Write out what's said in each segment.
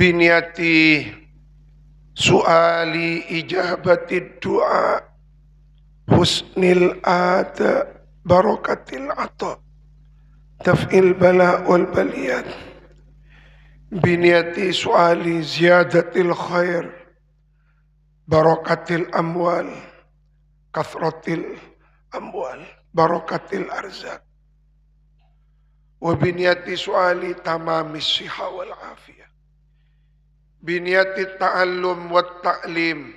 Biniyati su'ali ijabati du'a husnil ada barakatil ata taf'il bala wal baliyat. Biniyati su'ali ziyadatil khair barakatil amwal kathratil amwal barakatil arzak. Wa biniyati su'ali tamamis siha wal afiyah. Biniyati ta'allum wa ta'lim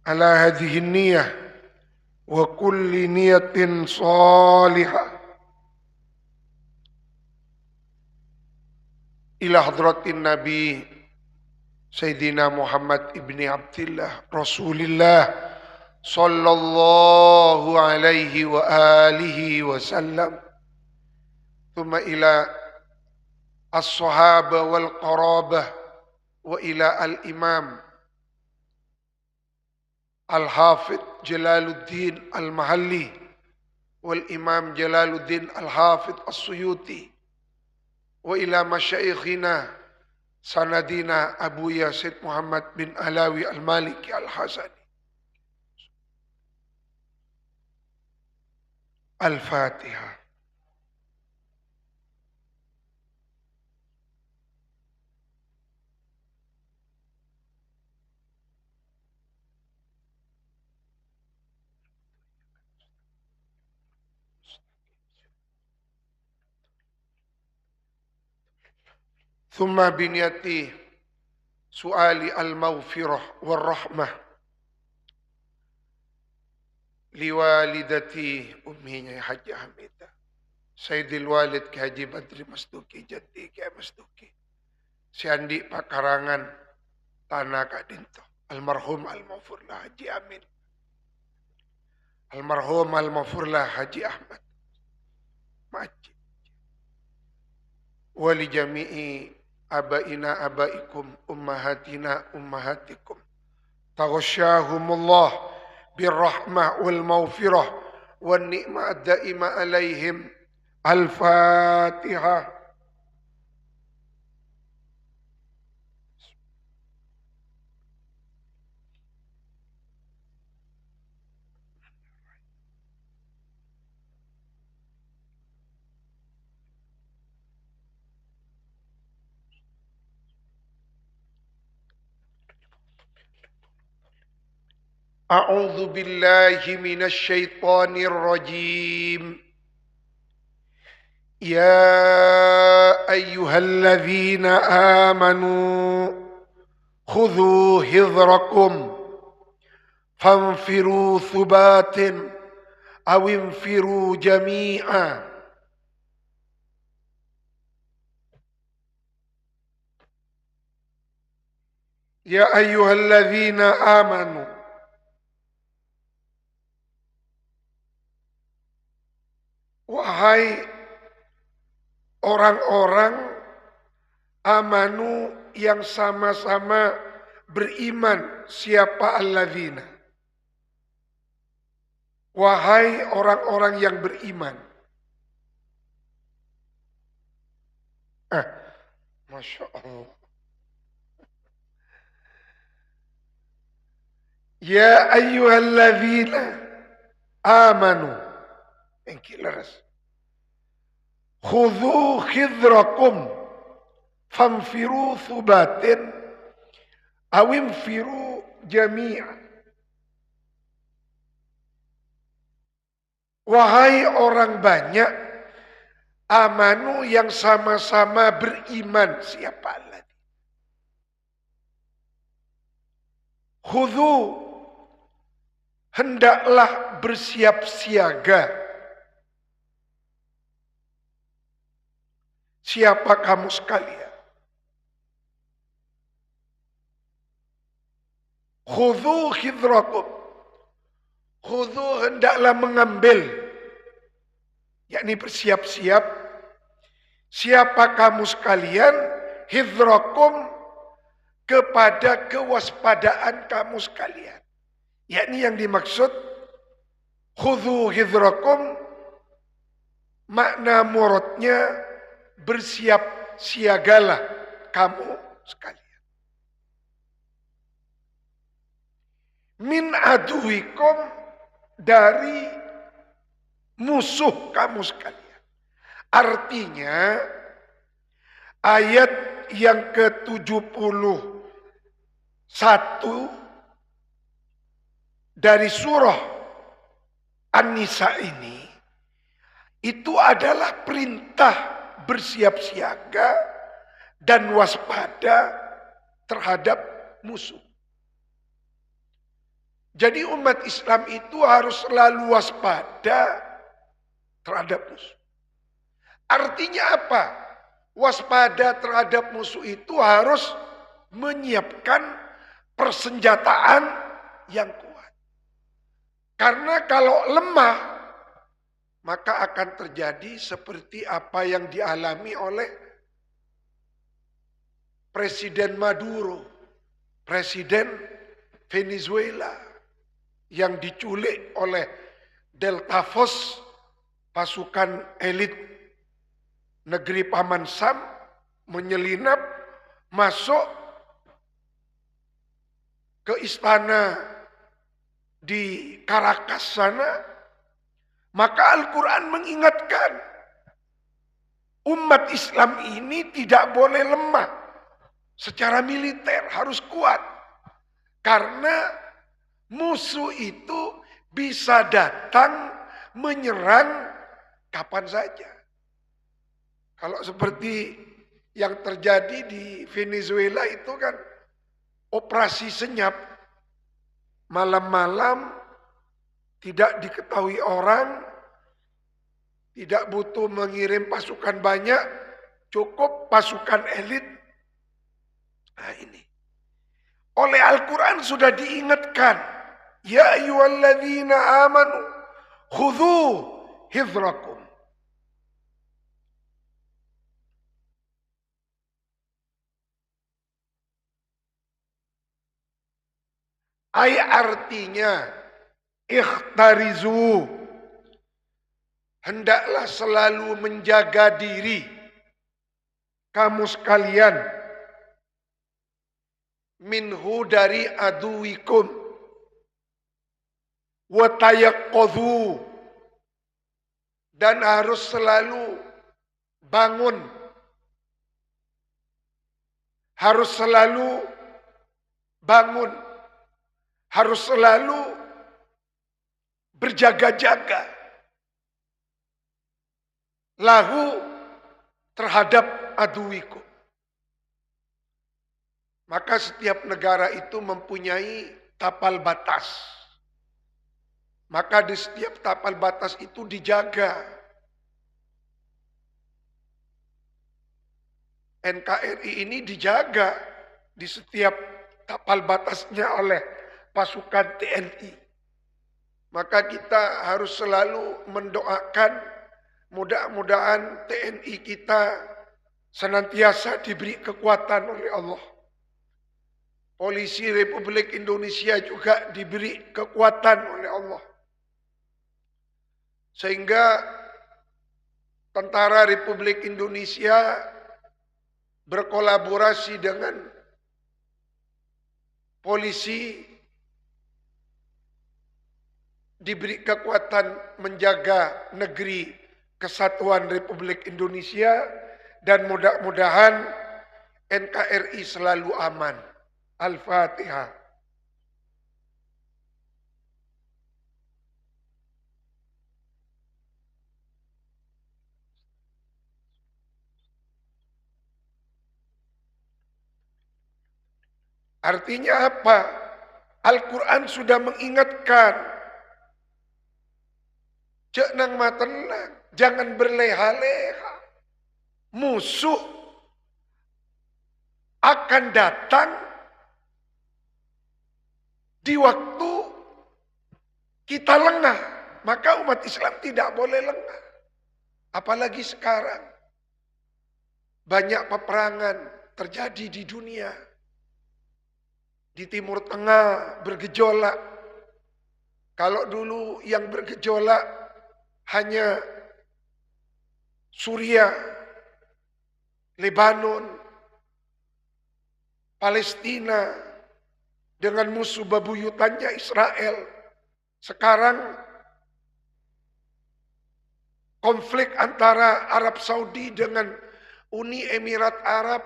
ala hadhihi niyah wa kulli niyatin salihah ila hadratin Nabi Sayyidina Muhammad ibni Abdillah Rasulillah sallallahu alaihi wa alihi wa sallam thumma ila as-sahaba wal qarabah wa ila al-imam al-hafidh Jalaluddin al-Mahalli wal imam Jalaluddin al-Hafidh as-Suyuti wa ila masyaikhina sanadina Abu Yazid Muhammad bin Alawi al-Maliki al-Hasani. Al-Fatihah. Thumma biniyati su'ali al-maghfirah wal-rahmah liwalidati umminya Haji Hamidah Sayyidil Walid Ki Haji Badri Masduki Jati Ki Masduki si Andi Pakarangan Tanah Kadinto almarhum al-Mafurlah Haji Amin almarhum al-Mafurlah Haji Ahmad Majid wali jami'i abaina abaikum ummahatina ummahatikum taghsyahumullah birrahmah wal maghfirah wan ni'mah daima alaihim. Al-Fatihah. A'udzu billahi minasy syaithanir rajim. Ya ayyuhalladzina amanu khudhu hidrakum fanfiru thubatin aw infiru jami'a. Ya ayyuhalladzina amanu wahai orang-orang amanu yang sama-sama beriman. Siapa alladzina? Wahai orang-orang yang beriman. Masya Allah. Ya ayyuhalladzina amanu. Engkilaras. Khudhu khidrakum famfiru thubatin awinfiru jami'a. Wahai orang banyak amanu yang sama-sama beriman. Siapa lagi? Khudhu hendaklah bersiap siaga. Siapa kamu sekalian? Khudhu khidrakum. Khudhu hendaklah mengambil. Yakni bersiap-siap. Siapa kamu sekalian? Hidrakum kepada kewaspadaan kamu sekalian. Yakni yang dimaksud khudhu hidrakum makna muradnya bersiap siagalah kamu sekalian. Min aduwikum, dari musuh kamu sekalian. Artinya ayat yang ke-71 dari surah An-Nisa ini itu adalah perintah bersiap siaga dan waspada terhadap musuh. Jadi umat Islam itu harus selalu waspada terhadap musuh. Artinya apa? Waspada terhadap musuh itu harus menyiapkan persenjataan yang kuat. Karena kalau lemah, maka akan terjadi seperti apa yang dialami oleh Presiden Maduro, Presiden Venezuela, yang diculik oleh Delta Force, pasukan elit negeri Paman Sam, menyelinap masuk ke istana di Caracas sana. Maka Al-Quran mengingatkan umat Islam ini tidak boleh lemah secara militer, harus kuat. Karena musuh itu bisa datang menyerang kapan saja. Kalau seperti yang terjadi di Venezuela itu kan operasi senyap, malam-malam tidak diketahui orang, tidak butuh mengirim pasukan banyak, cukup pasukan elit. Nah ini. Oleh Al-Quran sudah diingatkan. Ya ayyuhalladzina amanu khudhu hidhrakum. Artinya ikhtarizu, hendaklah selalu menjaga diri kamu sekalian, minhu, dari aduwikum, wa tayaqqadhu, dan harus selalu bangun, harus selalu bangun, harus selalu berjaga-jaga lahu, terhadap aduwikum. Maka setiap negara itu mempunyai tapal batas. Maka di setiap tapal batas itu dijaga. NKRI ini dijaga di setiap tapal batasnya oleh pasukan TNI. Maka kita harus selalu mendoakan mudah-mudahan TNI kita senantiasa diberi kekuatan oleh Allah. Polisi Republik Indonesia juga diberi kekuatan oleh Allah. Sehingga Tentara Republik Indonesia berkolaborasi dengan polisi, diberi kekuatan menjaga negeri kesatuan Republik Indonesia, dan mudah-mudahan NKRI selalu aman. Al-Fatihah. Artinya apa? Al-Quran sudah mengingatkan. Cek nang matenang, jangan berleha-leha. Musuh akan datang di waktu kita lengah. Maka umat Islam tidak boleh lengah. Apalagi sekarang. Banyak peperangan terjadi di dunia. Di Timur Tengah bergejolak. Kalau dulu yang bergejolak hanya Suriah, Lebanon, Palestina, dengan musuh bebuyutannya Israel. Sekarang konflik antara Arab Saudi dengan Uni Emirat Arab,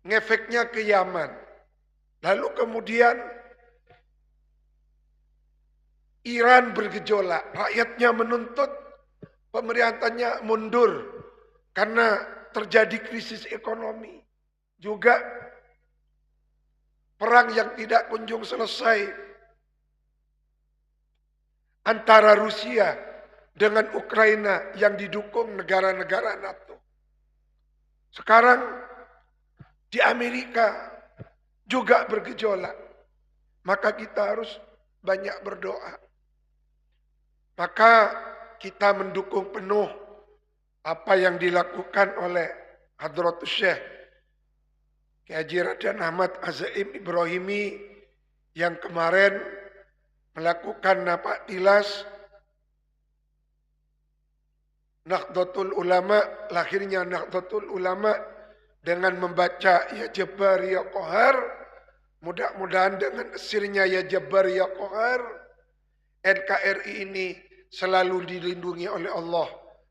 ngefeknya ke Yaman. Lalu kemudian Iran bergejolak, rakyatnya menuntut pemerintahannya mundur karena terjadi krisis ekonomi. Juga perang yang tidak kunjung selesai antara Rusia dengan Ukraina yang didukung negara-negara NATO. Sekarang di Amerika juga bergejolak. Maka kita harus banyak berdoa. Maka kita mendukung penuh apa yang dilakukan oleh Hadratus Syekh Kiai Haji Raden Ahmad Azaim Ibrahimi yang kemarin melakukan napak tilas Nahdlatul Ulama, lahirnya Nahdlatul Ulama dengan membaca Ya Jabbar Ya Qahar. Mudah-mudahan dengan esirnya Ya Jabbar Ya Qahar, NKRI ini selalu dilindungi oleh Allah.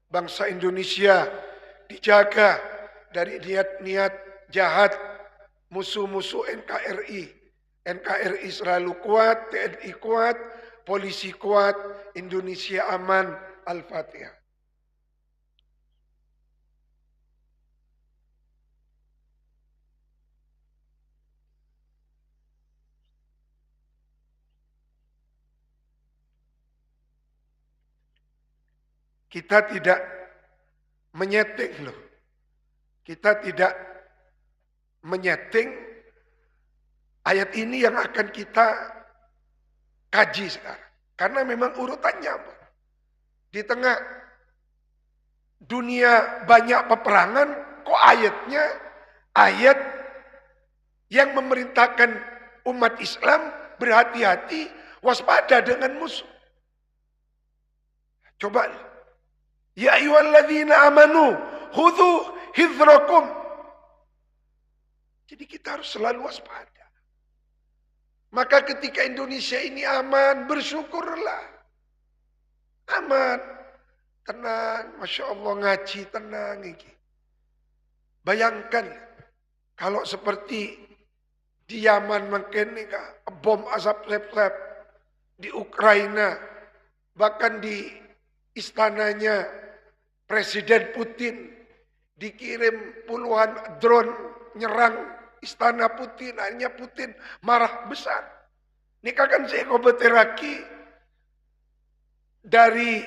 Bangsa Indonesia dijaga dari niat-niat jahat musuh-musuh NKRI. NKRI selalu kuat, TNI kuat, polisi kuat, Indonesia aman. Al-Fatihah. Kita tidak menyeting loh. Kita tidak menyeting ayat ini yang akan kita kaji sekarang. Karena memang urutannya di tengah dunia banyak peperangan, kok ayatnya ayat yang memerintahkan umat Islam berhati-hati, waspada dengan musuh. Coba, ya ayyuhalladzina amanu khudhu hidrakum. Jadi kita harus selalu waspada. Maka ketika Indonesia ini aman, bersyukurlah. Aman, tenang, Masya Allah ngaji tenang. Bayangkan kalau seperti di Yaman mungkin bom asap lep-lep, di Ukraina, bahkan di istananya Presiden Putin dikirim puluhan drone nyerang istana Putin. Akhirnya Putin marah besar. Ini kan sekobeteraki dari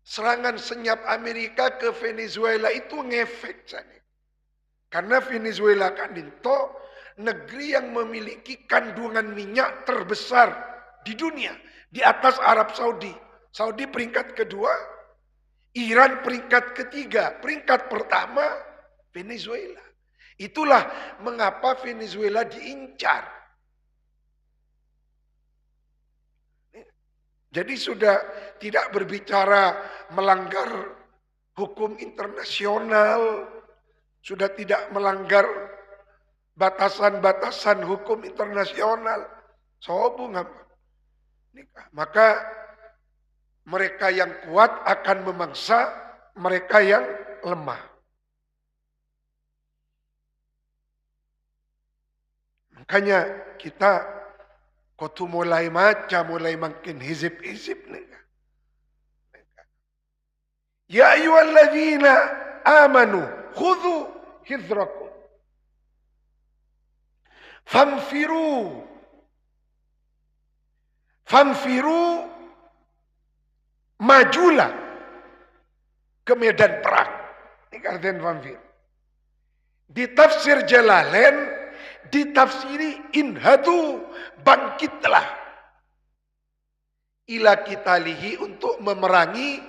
serangan senyap Amerika ke Venezuela itu ngefek sana. Karena Venezuela kan itu negeri yang memiliki kandungan minyak terbesar di dunia. Di atas Arab Saudi. Saudi peringkat kedua. Iran peringkat ketiga. Peringkat pertama Venezuela. Itulah mengapa Venezuela diincar. Jadi sudah tidak berbicara melanggar hukum internasional. Sudah tidak melanggar batasan-batasan hukum internasional. Maka mereka yang kuat akan memangsa mereka yang lemah. Makanya kita kudu mulai maca, mulai makin hizib-hizib nih. Ya ayyuhalladzina amanu khudhu hidrakum Fanfiru majulah ke medan perang. Ini artinya fanfir. Di tafsir Jalalain ditafsiri inhadu, bangkitlah ila kitalihi untuk memerangi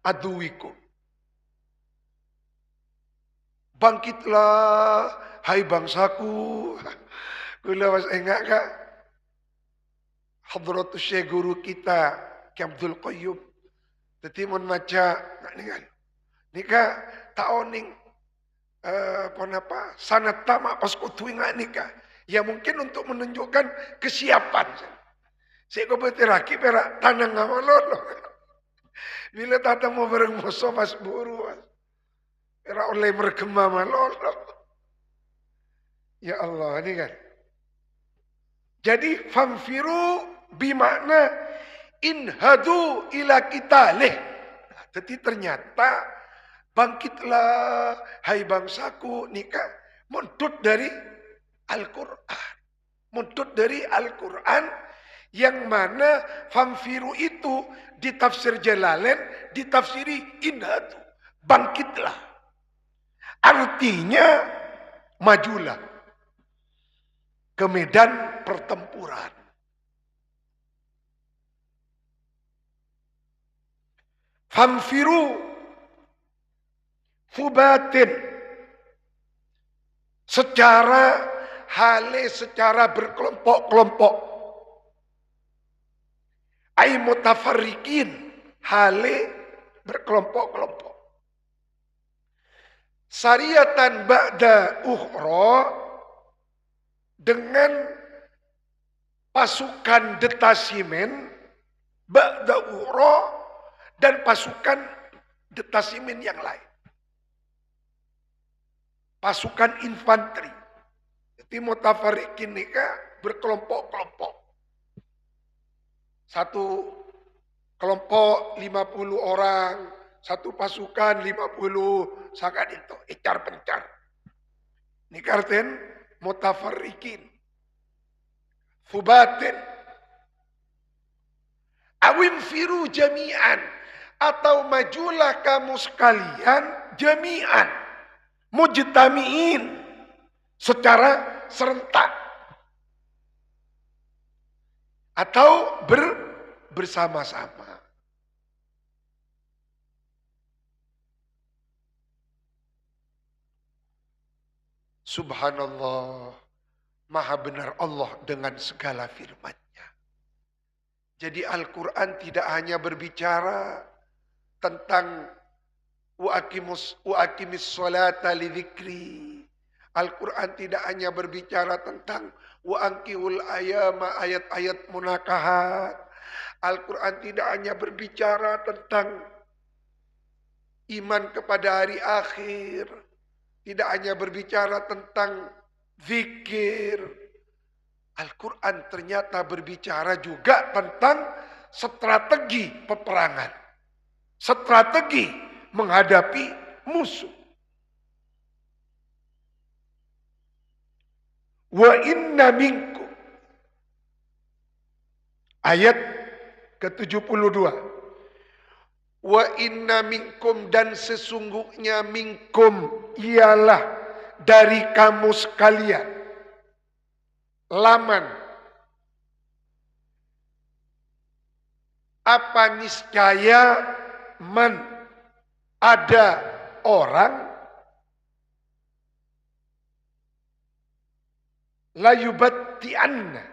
aduwiku. Bangkitlah hai bangsaku. Kula was enggak kak. Hadratus Syekh guru kita Ki Abdul Qayyum. Tadi mun maca Nika taoning sanat tama pas kutuinga nika. Ya mungkin untuk menunjukkan kesiapan. Saya kau berteraki perak tanang ngawalolo. Bila tata mau bareng musuh pas buru. Perak oleh bergema malolo. Ya Allah ini kan. Jadi famfiru bimakna inhadu ila kitalih. Jadi ternyata bangkitlah hai bangsaku nikah muntut dari Al-Quran. Muntut dari Al-Quran yang mana famfiru itu ditafsir Jalalain, ditafsiri inhadu. Bangkitlah. Artinya majulah ke medan pertempuran. Famfiru fubatin secara berkelompok-kelompok. Ai mutafarriqin hale berkelompok-kelompok. Sariyatan ba'da ukhra dengan pasukan detasimen ba'da ukhra dan pasukan detasimen yang lain. Pasukan infanteri. Jadi mutafarriqin nikah berkelompok-kelompok. Satu kelompok 50 orang, satu pasukan 50, sakat itu, icar pencar. Ini karten mutafarriqin. Fubatin. Awim firu jami'an. Atau majulah kamu sekalian jami'an. Mujtami'in. Secara serentak. Atau bersama-sama. Subhanallah. Maha benar Allah dengan segala firman-Nya. Jadi Al-Quran tidak hanya berbicara tentang wa aqimis sholata li dzikri. Al-Quran tidak hanya berbicara tentang wa ankihul ayama ayat-ayat munakahat. Al-Quran tidak hanya berbicara tentang iman kepada hari akhir. Tidak hanya berbicara tentang zikir. Al-Quran ternyata berbicara juga tentang strategi peperangan. Strategi menghadapi musuh. Wa inna minkum. Ayat ke-72. Wa inna minkum dan sesungguhnya minkum ialah dari kamu sekalian. Laman. Apa niscaya man ada orang la yubatti'anna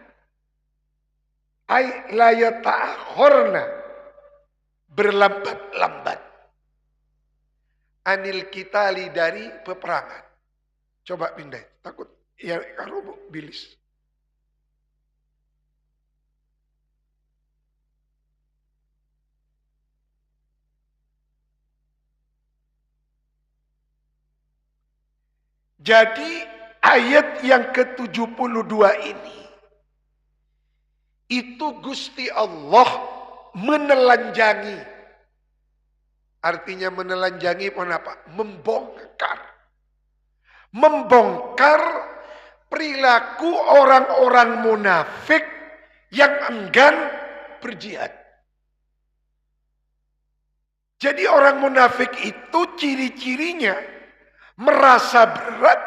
ay la yata'akhorna berlambat-lambat anil kitali dari peperangan. Coba pindah, takut ya kalau bilis. Jadi ayat yang ke-72 ini itu Gusti Allah menelanjangi. Artinya menelanjangi apa? Membongkar. Membongkar perilaku orang-orang munafik yang enggan berjihad. Jadi orang munafik itu ciri-cirinya merasa berat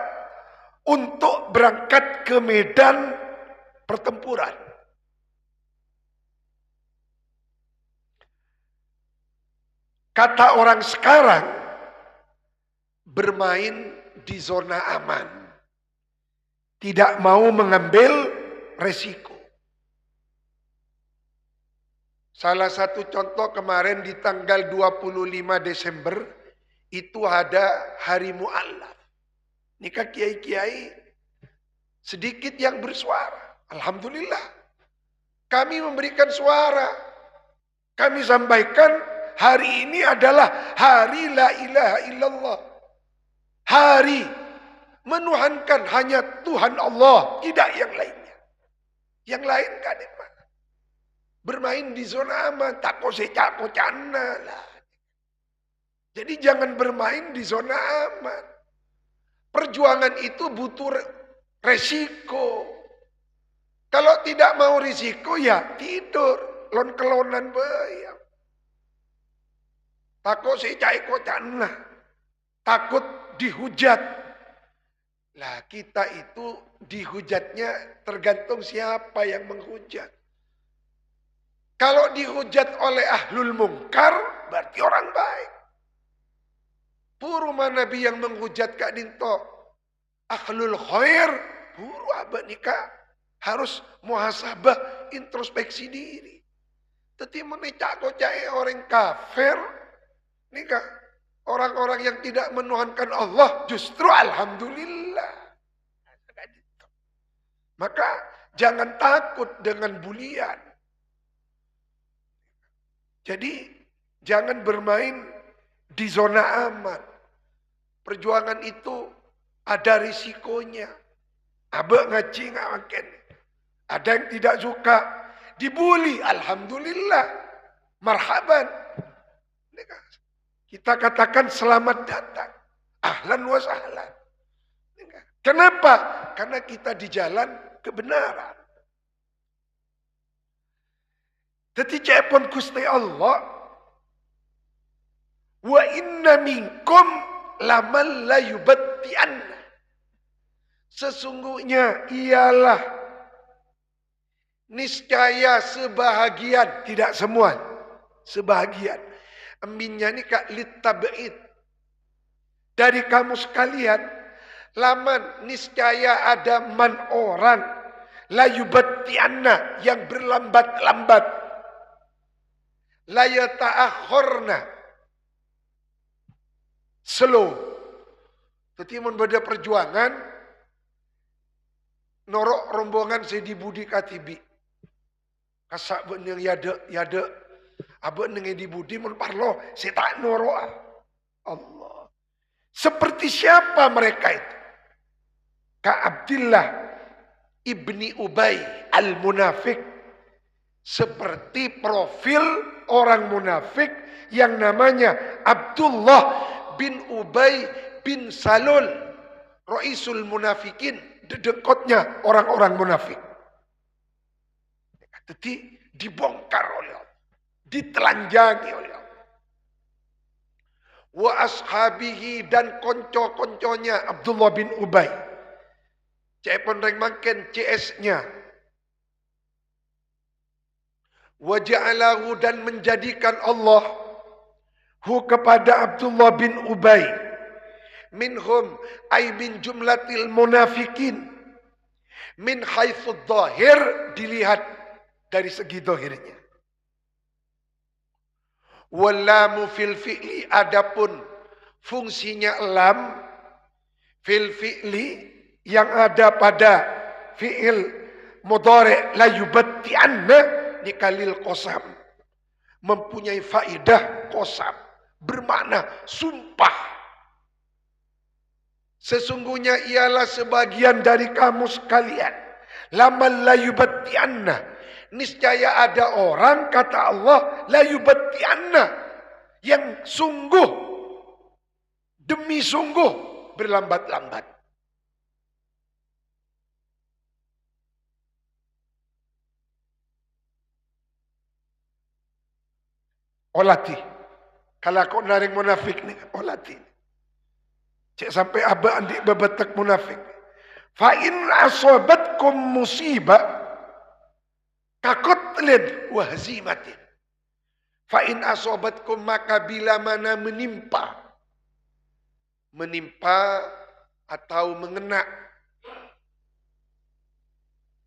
untuk berangkat ke medan pertempuran. Kata orang sekarang, bermain di zona aman. Tidak mau mengambil resiko. Salah satu contoh kemarin di tanggal 25 Desember, itu ada hari mu'allaf. Nikah kiai-kiai sedikit yang bersuara. Alhamdulillah. Kami memberikan suara. Kami sampaikan hari ini adalah hari la ilaha illallah. Hari menuhankan hanya Tuhan Allah, tidak yang lainnya. Yang lain kan bermain di zona aman, tak kocak kocana lah. Jadi jangan bermain di zona aman. Perjuangan itu butuh resiko. Kalau tidak mau risiko ya tidur, lon-kelonan bayam. Takut si cai kocana, takut dihujat. Lah kita itu dihujatnya tergantung siapa yang menghujat. Kalau dihujat oleh ahlul mungkar, berarti orang baik. Puru Nabi yang menghujat Kak Dinto. Ahlul khair, puru abad nikah. Harus muhasabah, introspeksi diri. Tetapi menicak kocai orang kafir, nikah. Orang-orang yang tidak menuhankan Allah, justru alhamdulillah. Maka jangan takut dengan bulian. Jadi jangan bermain di zona aman. Perjuangan itu ada risikonya. Abang ngaji nggak makin. Ada yang tidak suka dibully. Alhamdulillah. Marhaban. Kita katakan selamat datang. Ahlan wa sahlan. Kenapa? Karena kita di jalan kebenaran. Jadi cepon Gusti Allah, wa inna minkum laman la yubatti'anna. Sesungguhnya ialah niscaya sebahagian, tidak semua, sebahagian. Aminnya ini kak litab'id. Dari kamu sekalian, laman niscaya ada man orang la yubatti'anna yang berlambat-lambat. La yata'akhorna. Slow. Jadi membeda perjuangan. Norok rombongan saya di Budi Katibi. Kasak bener yada. Abang nenge di Budi mun parlo. Saya tak norok. Allah. Seperti siapa mereka itu? Ka Abdillah ibni Ubay al-Munafik. Seperti profil orang munafik yang namanya Abdullah bin Ubay bin Salul, Raisul Munafikin, dedekotnya orang-orang munafik. Jadi dibongkar oleh Allah, ditelanjangi oleh Allah. Wa ashabihi dan konco-konconya Abdullah bin Ubay. Cepon reng makin CS-nya. Wa ja'alahu dan menjadikan Allah kepada Abdullah bin Ubay minhum ay min jumlatil munafikin min haitsu dhahir, dilihat dari segi zahirnya. Wallamu fil fi'li, adapun fungsinya lam fil fi'li yang ada pada fi'il mudhari' la yubatti'anna dikalil qasam, mempunyai faidah qasam, bermakna sumpah. Sesungguhnya ialah sebagian dari kamu sekalian. Laman la yubatti'anna. Niscaya ada orang, kata Allah, la yubatti'anna, yang sungguh, demi sungguh, berlambat-lambat. Olati. Kalau kau naring munafik nih, olati. Cek sampai abah andik babatak munafik. Fa in asobatkum musibah kakotlin wa hazimatin. Fa in asobatkum, maka bila mana menimpa atau mengena.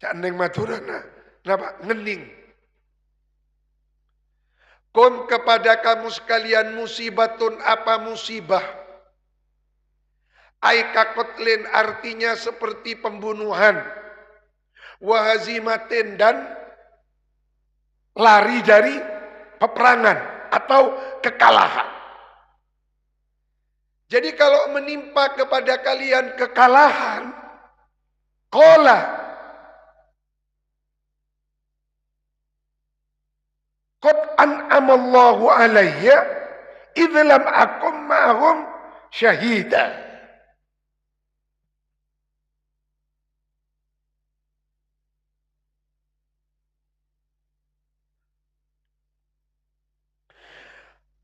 Cak neng maturana, napa ngening. kum kepada kamu sekalian musibatun apa musibah. Aikakotlin artinya seperti pembunuhan. Wahazimatin dan lari dari peperangan atau kekalahan. Jadi kalau menimpa kepada kalian kekalahan, qala qad an'amallahu alayya idh lam akum ma'hum syahida.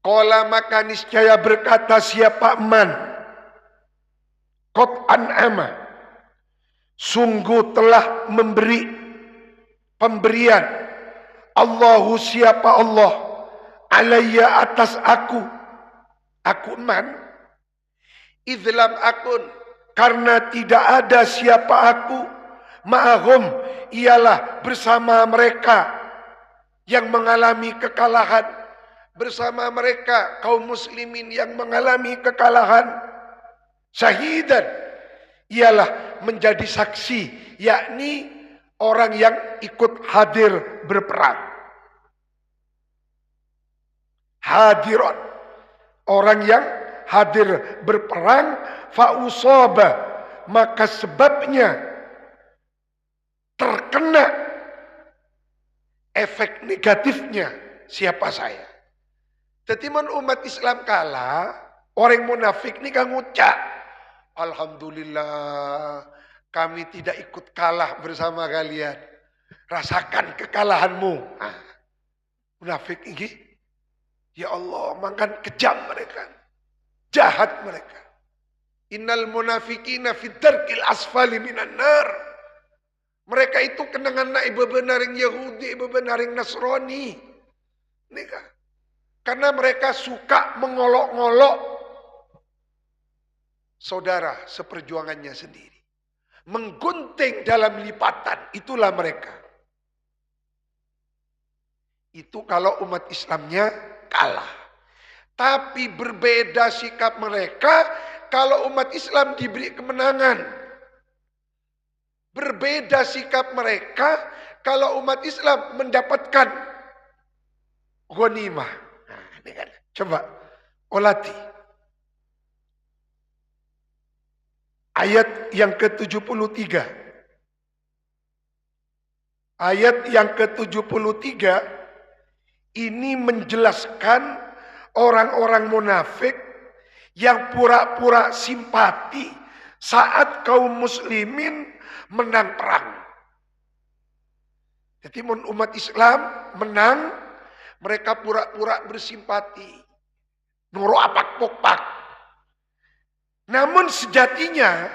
Qala maka niscaya berkata siapa man, qad an'ama, sungguh telah memberi pemberian Allahu siapa Allah alayya atas aku man, idlam akun karena tidak ada siapa aku ma'ahum ialah bersama mereka yang mengalami kekalahan, bersama mereka kaum muslimin yang mengalami kekalahan, syahidan ialah menjadi saksi, yakni orang yang ikut hadir berperang. Hadiron, orang yang hadir berperang, fausaba, maka sebabnya terkena efek negatifnya siapa saya. Tetiman umat Islam kalah, orang munafik ini kan ngucap, alhamdulillah kami tidak ikut kalah bersama kalian. Rasakan kekalahanmu. Nah, munafik ini, ya Allah, makan kejam mereka. Jahat mereka. Innal munafikina fid darkil asfali minan nar. Mereka itu kenangan ibu benar yang Yahudi, ibu benar yang Nasrani. Ini kan. Karena mereka suka mengolok-ngolok saudara seperjuangannya sendiri. Menggunting dalam lipatan, itulah mereka. Itu kalau umat Islamnya kalah. Tapi berbeda sikap mereka kalau umat Islam diberi kemenangan. Berbeda sikap mereka kalau umat Islam mendapatkan ghanimah. Coba olati ayat yang ke-73. Ayat yang ke-73 ini menjelaskan orang-orang munafik yang pura-pura simpati saat kaum muslimin menang perang. Jadi umat Islam menang, mereka pura-pura bersimpati. Nuru apak-pokpak. Namun sejatinya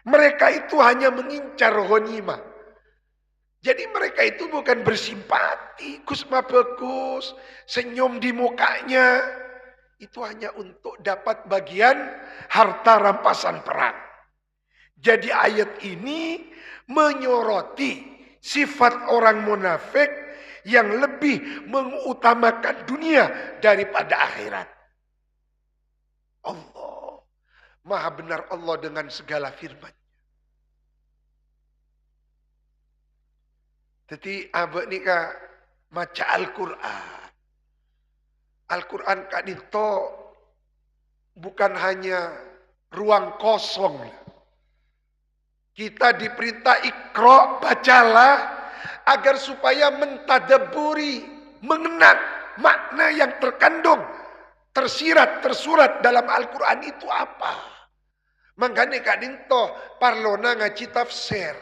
mereka itu hanya mengincar ghanimah. Jadi mereka itu bukan bersimpati, Gus mah bagus, senyum di mukanya. Itu hanya untuk dapat bagian harta rampasan perang. Jadi ayat ini menyoroti sifat orang munafik yang lebih mengutamakan dunia daripada akhirat. Allah, maha benar Allah dengan segala firman. Jadi abek nikah maca Al-Quran. Al-Quran kak itu bukan hanya ruang kosong. Kita diperintah ikra, bacalah agar supaya mentadaburi, mengenal makna yang terkandung, tersirat, tersurat dalam Al-Quran itu apa. Makanya kak dinto parlona ngaji tafsir.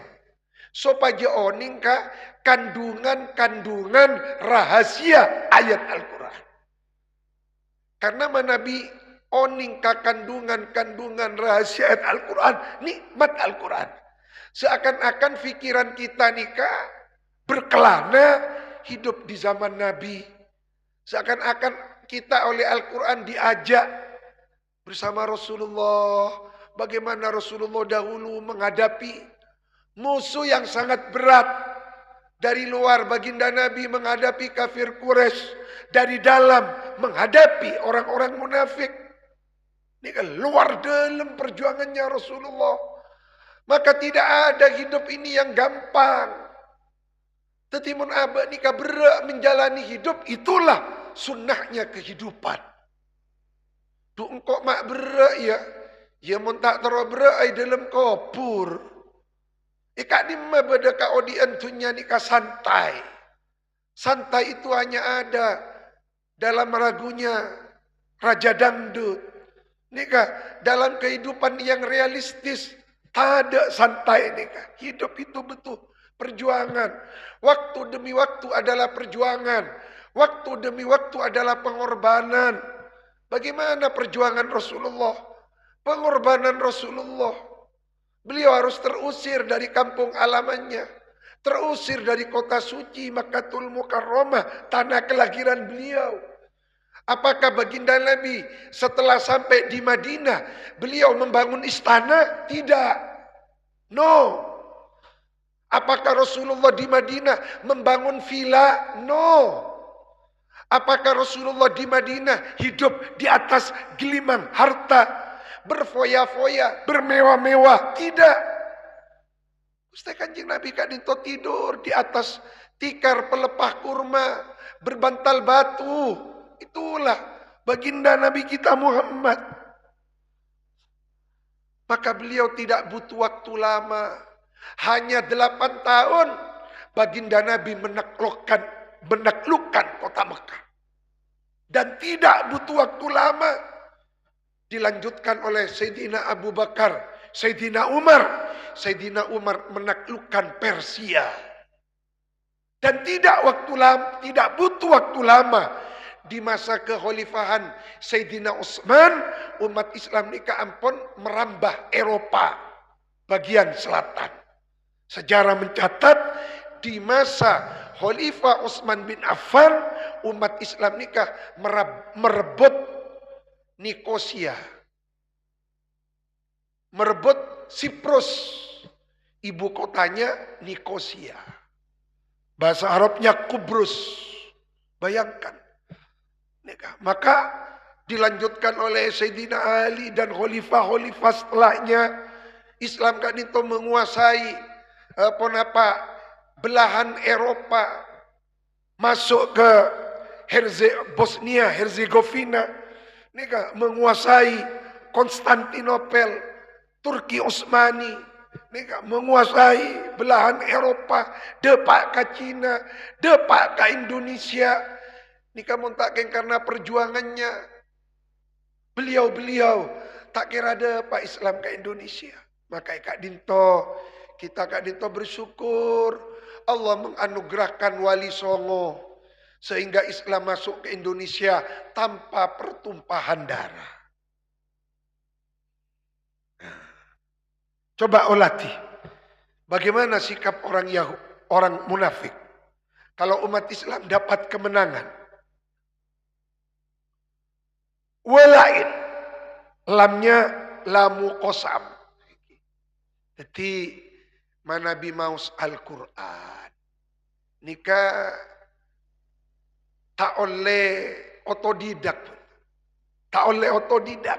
Supaya oning ka kandungan-kandungan rahasia ayat Al-Quran. Karena Nabi oning ka kandungan-kandungan rahasia ayat Al-Quran, nikmat Al-Quran. Seakan-akan pikiran kita nikah berkelana hidup di zaman Nabi. Seakan-akan kita oleh Al-Quran diajak bersama Rasulullah. Bagaimana Rasulullah dahulu menghadapi musuh yang sangat berat. Dari luar baginda Nabi menghadapi kafir Quraisy, dari dalam menghadapi orang-orang munafik. Ini kan luar dalam perjuangannya Rasulullah. Maka tidak ada hidup ini yang gampang. Tetimun abad nikah berak menjalani hidup, itulah sunnahnya kehidupan. Tu engkau mak berak ya mun tak tero berak ai dalam kubur. Ikak dimma bedeka odian tunya nikah santai. Santai itu hanya ada dalam ragunya Raja Dangdut. Nikah dalam kehidupan yang realistis, tak ada santai nikah. Hidup itu betul perjuangan. Waktu demi waktu adalah perjuangan. Waktu demi waktu adalah pengorbanan. Bagaimana perjuangan Rasulullah? Pengorbanan Rasulullah. Beliau harus terusir dari kampung halamannya. Terusir dari kota suci Makkatul Mukarramah, tanah kelahiran beliau. Apakah baginda Nabi setelah sampai di Madinah, beliau membangun istana? Tidak. No. Apakah Rasulullah di Madinah membangun villa? No. Apakah Rasulullah di Madinah hidup di atas gelimang harta? Berfoya-foya, bermewah-mewah? Tidak. Ustaz Kanjeng Nabi kadinto tidur di atas tikar pelepah kurma, berbantal batu. Itulah baginda Nabi kita Muhammad. Maka beliau tidak butuh waktu lama. Hanya 8 tahun baginda Nabi menaklukkan kota Mekah. Dan tidak butuh waktu lama. Dilanjutkan oleh Sayyidina Abu Bakar, Sayyidina Umar. Sayyidina Umar menaklukkan Persia. Dan tidak butuh waktu lama. Di masa kekhalifahan Sayyidina Utsman, umat Islam nikah ampun merambah Eropa bagian selatan. Sejarah mencatat di masa Khalifah Utsman bin Affan, umat Islam nikah merebut Nikosia, merebut Siprus, ibu kotanya Nikosia. Bahasa Arabnya Kubrus. Bayangkan. Maka dilanjutkan oleh Sayyidina Ali dan khalifah-khalifah setelahnya. Islam kan itu menguasai belahan Eropa, masuk ke Bosnia Herzegovina. Nika menguasai Konstantinopel, Turki Utsmani. Nika menguasai belahan Eropa, depak ke Cina, depak ke Indonesia. Nika muntakin karena perjuangannya. Beliau tak kira depak Islam ke Indonesia. Maka kita Kak Dinto bersyukur Allah menganugerahkan Wali Songo. Sehingga Islam masuk ke Indonesia tanpa pertumpahan darah. Coba olati. Bagaimana sikap orang munafik. Kalau umat Islam dapat kemenangan. Walain. Lamnya lamu qasam. Jadi Nabi maus Al-Quran. Nikah tak oleh otodidak. Tak oleh otodidak.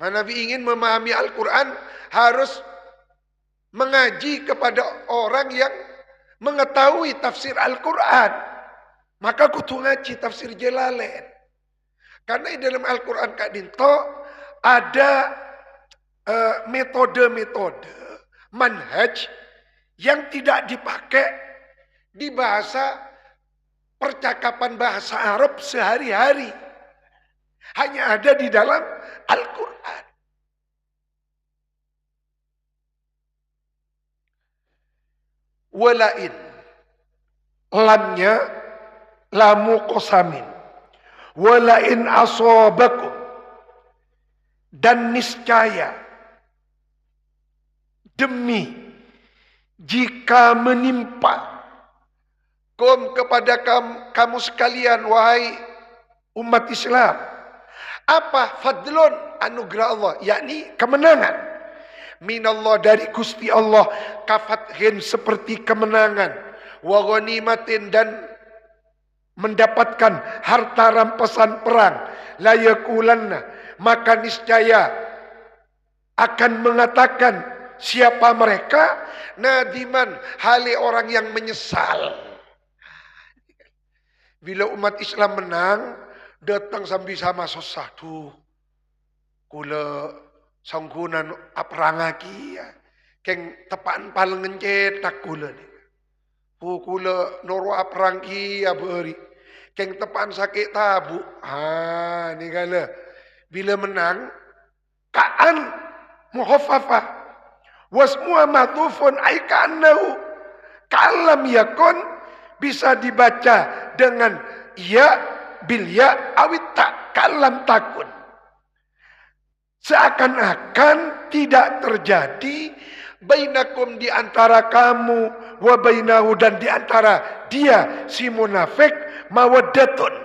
Nabi ingin memahami Al-Quran harus mengaji kepada orang yang mengetahui tafsir Al-Quran. Maka kudu ngaji tafsir Jalalain. Karena di dalam Al-Quran Kak Dinto ada metode-metode manhaj yang tidak dipakai di bahasa percakapan bahasa Arab sehari-hari. Hanya ada di dalam Al-Quran. Walain. Lamnya lamu qasamin. Walain asobakum. Dan niscaya. Demi. Jika menimpa. Kepada kamu sekalian, wahai umat Islam. Apa? Fadlun, anugerah Allah. Yakni kemenangan. minallah dari Gusti Allah, kafathin seperti kemenangan, wa ghanimatin dan mendapatkan harta rampasan perang, la yaqulanna maka niscaya akan mengatakan siapa mereka, nadiman hale orang yang menyesal. Bila umat Islam menang, datang sambil sama susah tuh. Kula sangkunan aprangaki ya. Keng tepaan paling ngencetak kula ni. Kula noro aprangki ya beri. Keng tepaan sakit tabu. Ni kala. Bila menang, kaan muhaffafah. Wasmu'a matufun aikanahu. Kalam yakun bisa dibaca dengan ya bil ya awit tak kalam takun. Seakan-akan tidak terjadi bainakum di antara kamu wa bainahu dan di antara dia si munafik mawaddatun.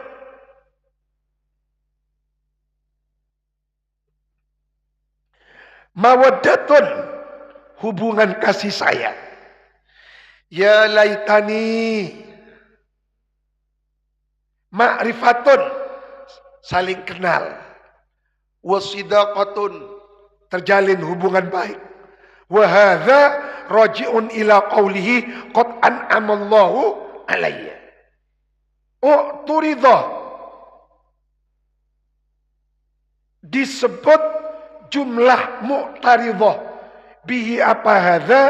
Mawaddatun hubungan kasih sayang. Ya laitani ma'rifatun saling kenal. Wasidaqatun terjalin hubungan baik. Wa hadza raji'un ila qawlihi qad an'amallahu alayya. Turidha disebut jumlah mu'taridhah bihi apa hadza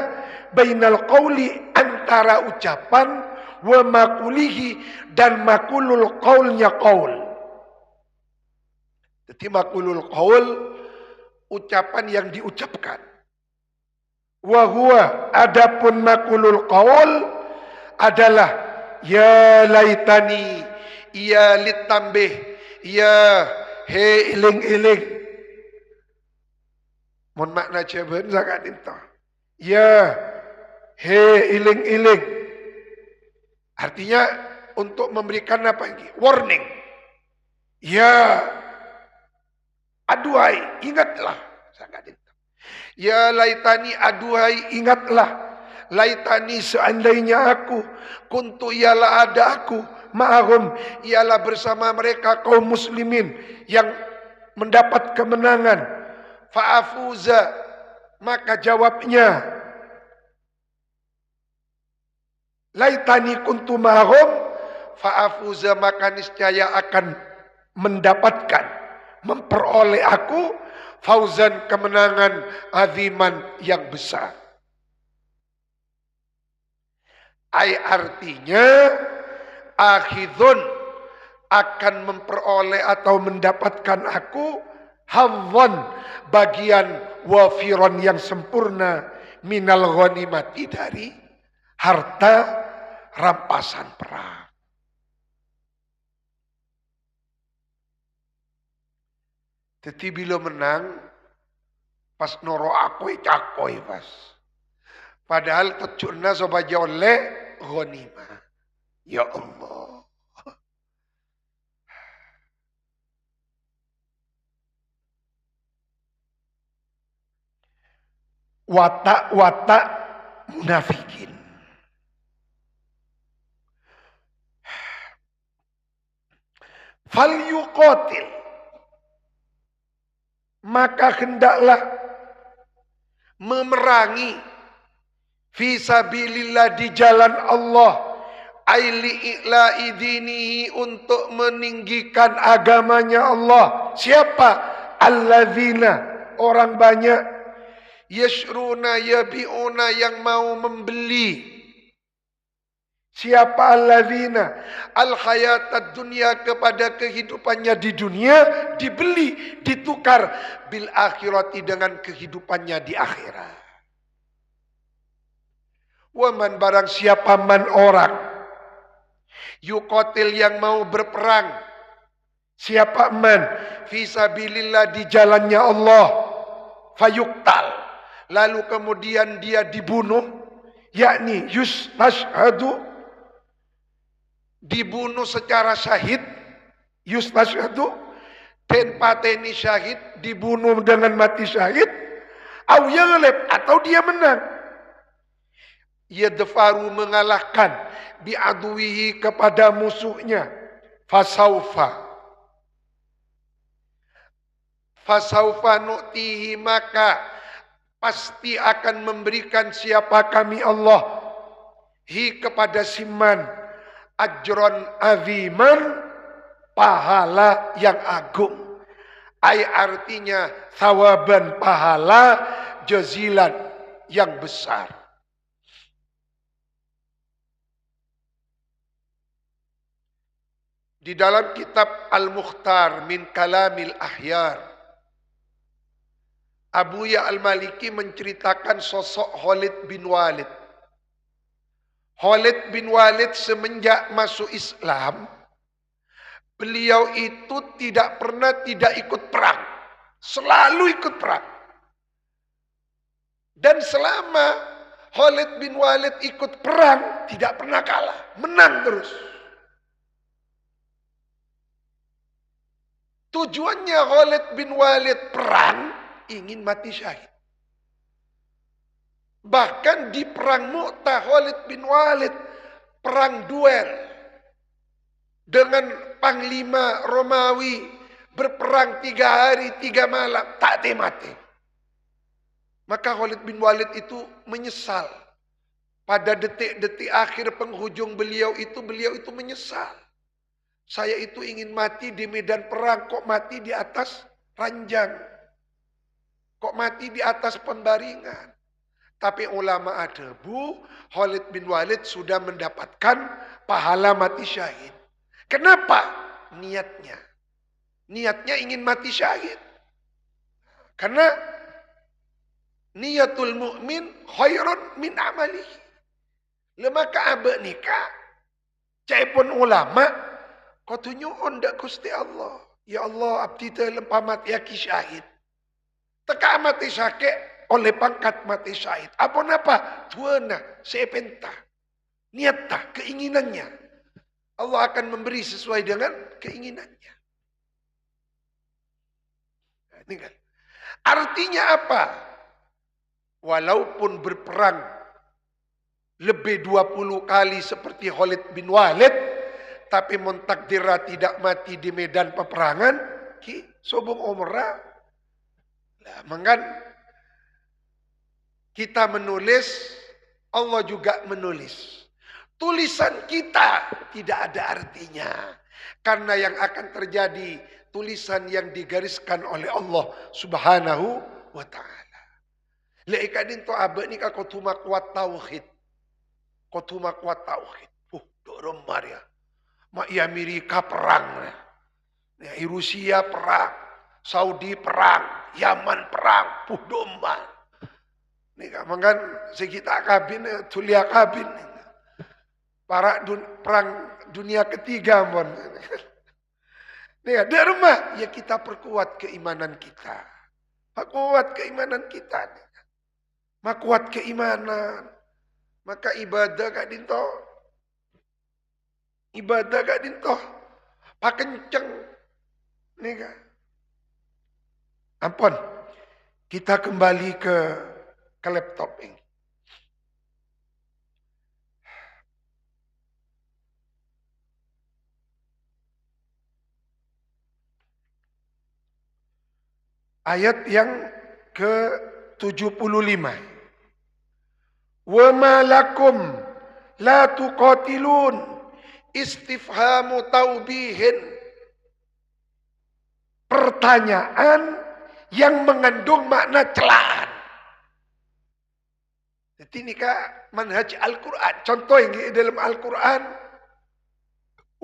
bainal qawli antara ucapan wa makulihi dan makulul qaulnya qaul. Jadi makulul qaul ucapan yang diucapkan. Wa huwa adapun makulul qaul adalah ya laitani, ya litambih, ya he iling-iling. Mun makna cebeun zakat itu. Ya he iling-iling. Artinya untuk memberikan apa ini? Warning. Ya aduhai, ingatlah. Ya laitani, aduhai, ingatlah. Laitani seandainya aku, kuntu ialah ada aku, ma'ahum, ialah bersama mereka kaum muslimin yang mendapat kemenangan. Fa'afuza, maka jawabnya, laitani kuntu ma'ahum, fa'afuza, maka niscaya akan mendapatkan, memperoleh aku fauzan kemenangan aziman yang besar. Artinya akhidun akan memperoleh atau mendapatkan aku hadzan bagian wafiron yang sempurna minal ghanimati dari harta rampasan perang. Jadi bila menang, pas noro akoi cakoi pas. Padahal tecurna sobaja oleh ghanimah. Ya Allah. Watak-watak munafikin. Fal yuqatil. Maka hendaklah memerangi fisabilillah di jalan Allah, aili i'la'i dinihi untuk meninggikan agamanya Allah. Siapa? Alladzina, orang banyak, yashruna yabi'una yang mau membeli. Siapa alladzina? Al-hayatad dunia kepada kehidupannya di dunia dibeli, ditukar bil akhirati dengan kehidupannya di akhirat. Waman barang siapa man orang yuqatil yang mau berperang. Siapa man fisabilillah di jalannya Allah fayuqtal lalu kemudian dia dibunuh, yakni yustashhadu dibunuh secara syahid, yustashhadu ten pateni syahid, dibunuh dengan mati syahid, Au yaghlib, atau dia menang. Yadfaru, mengalahkan, bi'aduwihi, kepada musuhnya. Fasaufa nu'tihi, maka pasti akan memberikan siapa kami Allah, hi, kepada Siman, ajron aziman, pahala yang agung. Ay, artinya thawaban, pahala, jazilan, yang besar. Di dalam kitab Al-Mukhtar min Kalamil Ahyar, Abu Ya Al-Maliki menceritakan sosok Khalid bin Walid. Khalid bin Walid semenjak masuk Islam, beliau itu tidak pernah tidak ikut perang. Selalu ikut perang. Dan selama Khalid bin Walid ikut perang, tidak pernah kalah. Menang terus. Tujuannya Khalid bin Walid perang, ingin mati syahid. Bahkan di perang Mu'tah, Khalid bin Walid perang duel dengan panglima Romawi, berperang 3 hari 3 malam, tak mati. Maka Khalid bin Walid itu menyesal. Pada detik-detik akhir penghujung beliau itu menyesal. Saya itu ingin mati di medan perang, kok mati di atas ranjang. Kok mati di atas pembaringan. Tapi ulama ada, Khalid bin Walid sudah mendapatkan pahala mati syahid. Kenapa? Niatnya. Niatnya ingin mati syahid. Karena niatul mu'min khairun min amalihi. Lemaka abek nikah. Cai pun ulama, kau tunjukkan dak Gusti Allah. Ya Allah, abdi teh lempa mati aki syahid. Teka mati syahid oleh pangkat mati syahid. Apa napa? Tuana, sepenta. Niattah, keinginannya. Allah akan memberi sesuai dengan keinginannya. Artinya apa? Walaupun berperang lebih 20 kali seperti Khalid bin Walid, tapi mentakdirah tidak mati di medan peperangan, ki sobong umrah. Lah, mangkan kita menulis, Allah juga menulis. Tulisan kita tidak ada artinya. Karena yang akan terjadi, tulisan yang digariskan oleh Allah Subhanahu wa ta'ala. Leikadin to abek ni ka kotuma kuat tauhid. Kotuma kuat tauhid. Dorong Maria. Mak Amerika perang. Ya, Rusia perang. Saudi perang. Yaman perang. Domba. Nih kan sekitar kabin tulia kabin. Para perang dunia ketiga mon. Nih ada rumah ya kita perkuat keimanan kita. Perkuat keimanan kita. Mak kuat keimanan. Maka ibadah gak dinto. Ibadah gak dinto. Pak kenceng. Nih kan. Ampun. Kita kembali ke laptop ini. Ayat yang ke-75. Wa ma lakum la tuqatilun, istifhamu taubihin. Pertanyaan yang mengandung makna celaan. Jadi ini kak manhaj Al-Quran. Contoh yang dalam Al-Quran.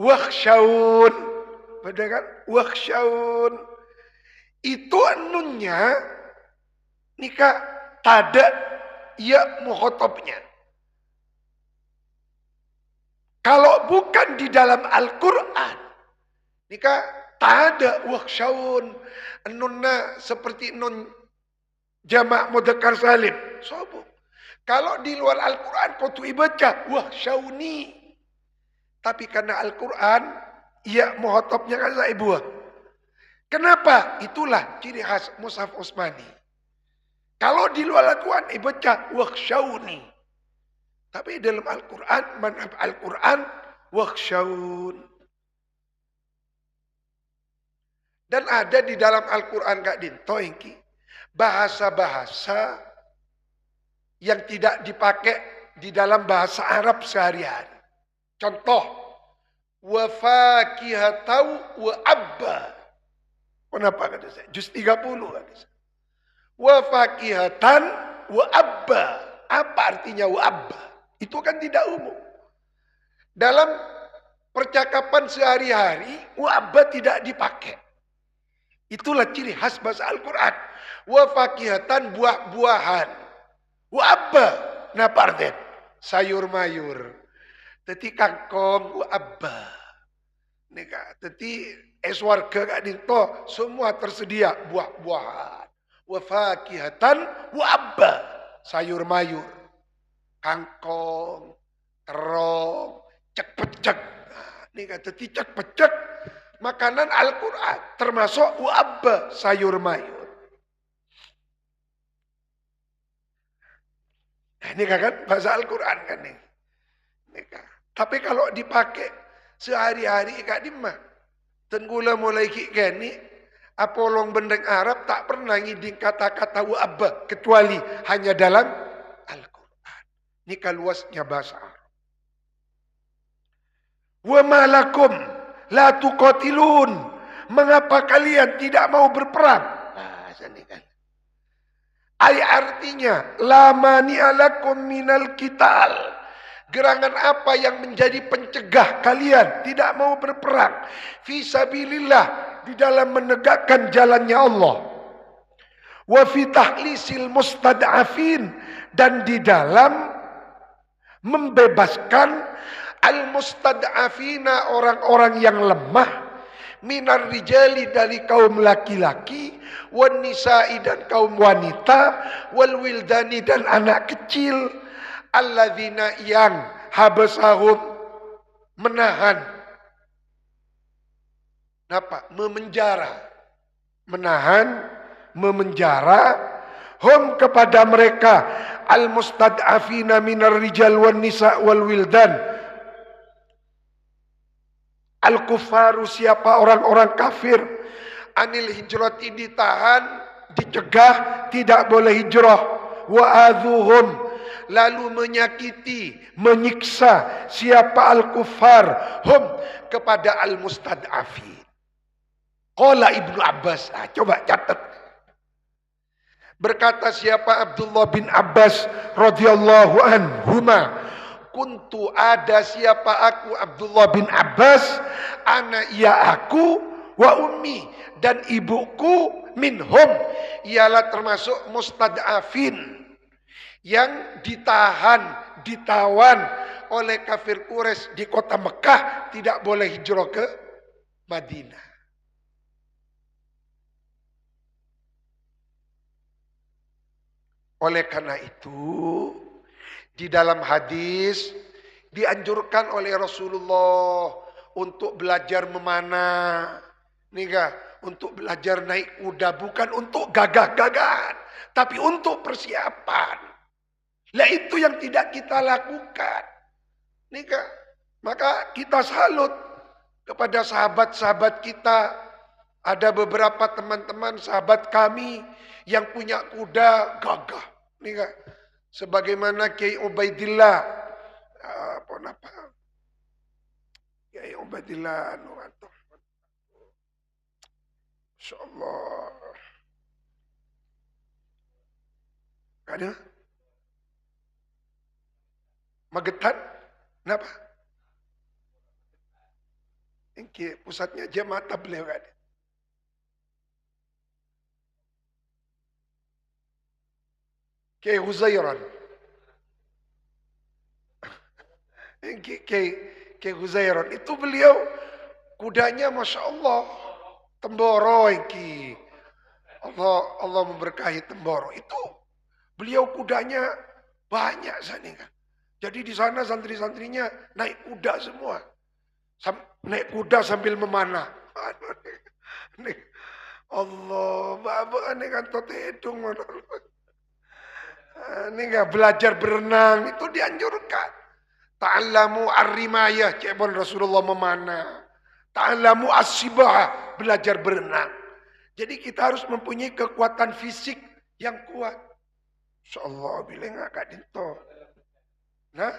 Wakhsyawun. Betul kan? Wakhsyawun. Itu nunnya. Ini kak tada ya mukhotobnya. Kalau bukan di dalam Al-Quran. Ini kak tada wakhsyawun. Nunna seperti nun jamak mudzakkar salim. Sobo. Kalau di luar Al-Quran kau tuh baca wakhsyawni. Tapi karena Al-Quran ya mukhotobnya kan saya buat. Kenapa? Itulah ciri khas Mushaf Utsmani. Kalau di luar Al-Quran, baca wakhshawni. Tapi dalam Al-Quran, manhaj Al-Quran, wakhshawun. Dan ada di dalam Al-Quran Kak Dinto, bahasa-bahasa yang tidak dipakai di dalam bahasa Arab sehari-hari. Contoh, wa fakihatau wa abba. Kenapa kata saya? Juz 30 kata saya. Wa fakihatan wa abba. Apa artinya wa abba? Itu kan tidak umum. Dalam percakapan sehari-hari, wa abba tidak dipakai. Itulah ciri khas bahasa Al-Quran. Wa fakihatan, buah-buahan. Wa abba. Napa artinya? Sayur mayur. Teti kangkong wa abba. Nika, teti warga Kak Dinto semua tersedia buah-buahan. Wa fakihatan wa abba. Sayur mayur. Kangkong, terong, cek-pecek. Nah, nika teti cek-pecek. Makanan Al-Quran termasuk wa abba, sayur mayur. Nah, ini kan bahasa Al-Quran kan nih. Tapi kalau dipakai sehari-hari Kak Dimah, tenggula mulai kini, apolong bendeng Arab tak pernah ngiding kata-kata wa abba, kecuali hanya dalam Al-Quran. Ini kaluasnya bahasa Arab. Wa malakum la tuqatilun. Mengapa kalian tidak mau berperang? Nah, ini kan. Artinya, la mani'alakum minal qital. Gerangan apa yang menjadi pencegah kalian tidak mau berperang? Fisabilillah, di dalam menegakkan jalannya Allah. Wa fi tahlisil mustad'afin, dan di dalam membebaskan al-mustad'afina, orang-orang yang lemah, minar rijali, dari kaum laki-laki, wan nisa'i, dan kaum wanita, wal wildani, dan anak kecil, alladzina, yang habasahum, menahan, apa? Memenjara, menahan, memenjara, hum, kepada mereka, al-mustad'afina minar rijal wan nisa wal wildan, al-kufaru, siapa orang-orang kafir, anil hijrati, ditahan, dicegah, tidak boleh hijrah, wa adhuhum, lalu menyakiti, menyiksa, siapa al-kufar, hum, kepada al-mustad'afin. Qala Ibnu Abbas, coba catat. Berkata siapa Abdullah bin Abbas radhiyallahu anhuma, kuntu, ada siapa aku Abdullah bin Abbas, ana, ia aku, wa ummi, dan ibuku, minhum, ialah termasuk mustad'afin, yang ditahan, ditawan oleh kafir Quraisy di kota Mekah, tidak boleh hijrah ke Madinah. Oleh karena itu, di dalam hadis dianjurkan oleh Rasulullah untuk belajar memanah, untuk belajar naik kuda, bukan untuk gagah-gagahan, tapi untuk persiapan. Lah itu yang tidak kita lakukan. Maka kita salut kepada sahabat-sahabat kita. Ada beberapa teman-teman sahabat kami yang punya kuda gagah. Sebagaimana Kiai Ubaidillah, Kiai Ubaidillah, insyaallah. Ada? Magetan? Kenapa? Ini pusatnya jemaah tabligh kan. Kiai Huzairan. Kiai Huzairan itu beliau kudanya Masya Allah Temboro iki. Allah memberkahi Temboro. Itu beliau kudanya banyak sana. Jadi di sana santri-santrinya naik kuda semua. Naik kuda sambil memanah. Allah, bapak ini kan tot hidung. Ini enggak belajar berenang itu dianjurkan. Ta'allamu ar-rimayah, cebon Rasulullah memanah. Ta'allamu as-sibah, belajar berenang. Jadi kita harus mempunyai kekuatan fisik yang kuat. Insyaallah bila enggak Kak Dinto. Nah.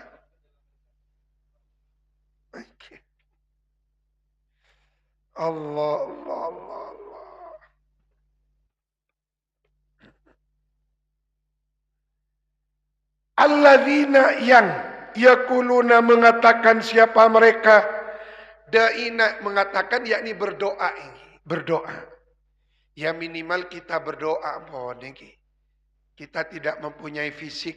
Okay. Allah, Allah, Allah, Allah. Alladzina yang yakuluna mengatakan siapa mereka. Da'ina mengatakan yakni berdoa ini. Berdoa. Ya minimal kita berdoa. Kita tidak mempunyai fisik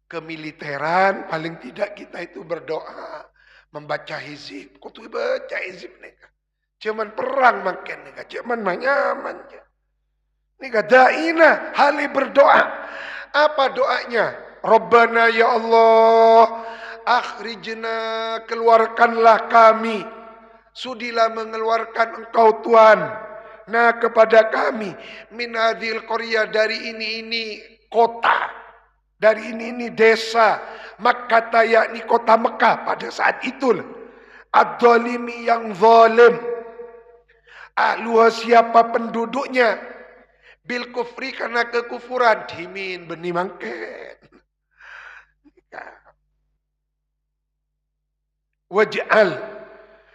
kemiliteran. Paling tidak kita itu berdoa. Membaca hizib. Kau tuh baca hizib nih. Cuman perang makin nih. Cuman nyaman. Nih da'ina hali berdoa. Apa doanya? Rabbana ya Allah. Akhrijna keluarkanlah kami. Sudilah mengeluarkan engkau Tuhan. Nah kepada kami. Min hadhil qaryah dari ini kota. Dari ini desa. Makkah yakni kota Mekah pada saat itu. Ad-dhalimi yang zalim. Ahluha siapa penduduknya. Bil kufri karena kekufuran. Dimin benih mangken. Waj'al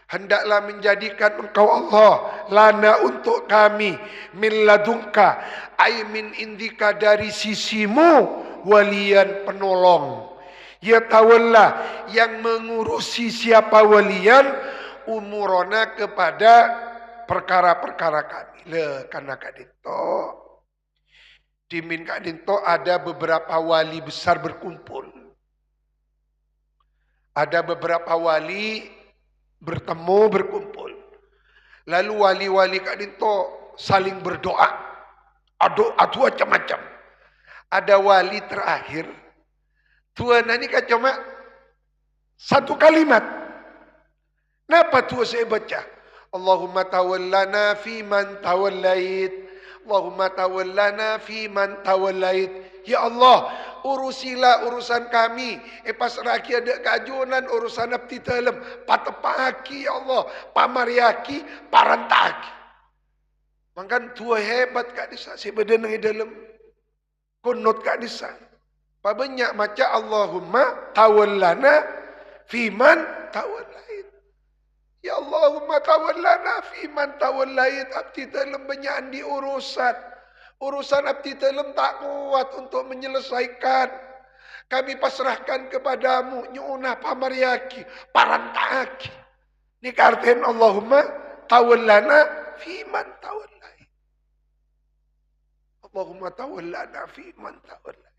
hendaklah menjadikan engkau Allah lana untuk kami min ladunka ay min indika dari sisimu walian penolong ya tawalla yang mengurusi siapa walian umurona kepada perkara-perkara kami. Karena Kak Dinto di Min Kak Dinto ada beberapa wali besar berkumpul. Ada beberapa wali bertemu, berkumpul. Lalu wali-wali Kak Dinto saling berdoa. Adu macam-macam. Ada wali terakhir. Tuhan ini kan cuma satu kalimat. Kenapa Tuhan saya baca? Allahumma tawallana fi man tawallait. Allahumma tawallana fi man tawallait. Ya Allah, urusilah urusan kami. Pas raki ada kajunan urusan abdi dalam. Patepaki ya Allah. Pamariaki, parantaki. Mangkan tua hebat Kak Disa. Sebenarnya dalam kunut Kak Disa. Banyak maca Allahumma tawallana fi man tawallait. Ya Allahumma tawallana fi man tawallait. Abdi dalam banyak di urusan. Urusan abdi dalam tak kuat untuk menyelesaikan. Kami pasrahkan kepadamu. Nyunah pamariaki. Parantaki. Ini karten Allahumma tawallana fi man tawallai. Allahumma tawallana fi man tawallai.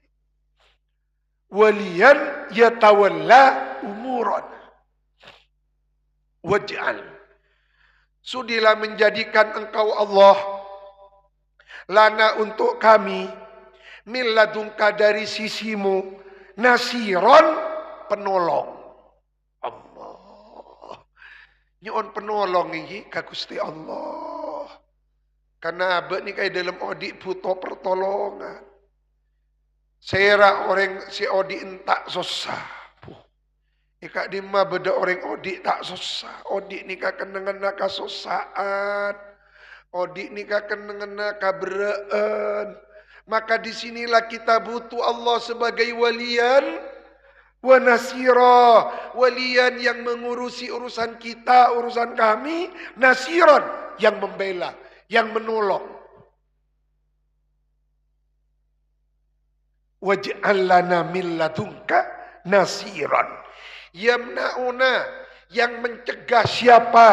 Waliyan yatawalla umuran. Waj'al. Sudilah menjadikan engkau Allah lana untuk kami min ladunka dari sisimu nasiron penolong. Allah nyon penolong ini ka Gusti Allah karena abad ni kaya dalam odik butuh pertolongan. Saya orang si odik tak susah. Ika dimma beda orang odik tak susah. Odik ni kan dengan naka susaan. Odik nikah kena kaberaan. Maka disinilah kita butuh Allah sebagai walian wa nasira. Walian yang mengurusi urusan kita, urusan kami. Nasiran yang membela, yang menolong. Waj'al lana min ladunka nasiran. Yamna'una yang mencegah siapa?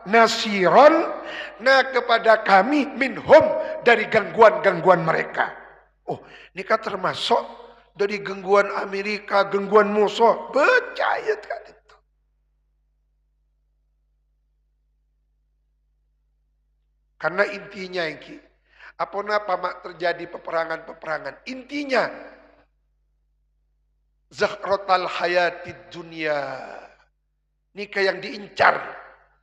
Nasiran nah kepada kami minhum dari gangguan-gangguan mereka. Oh, ini kan termasuk dari gangguan Amerika, gangguan musuh. Percaya kan itu. Karena intinya ini, apa mak terjadi peperangan-peperangan? Intinya zahratal hayatid dunia. Nikah yang diincar.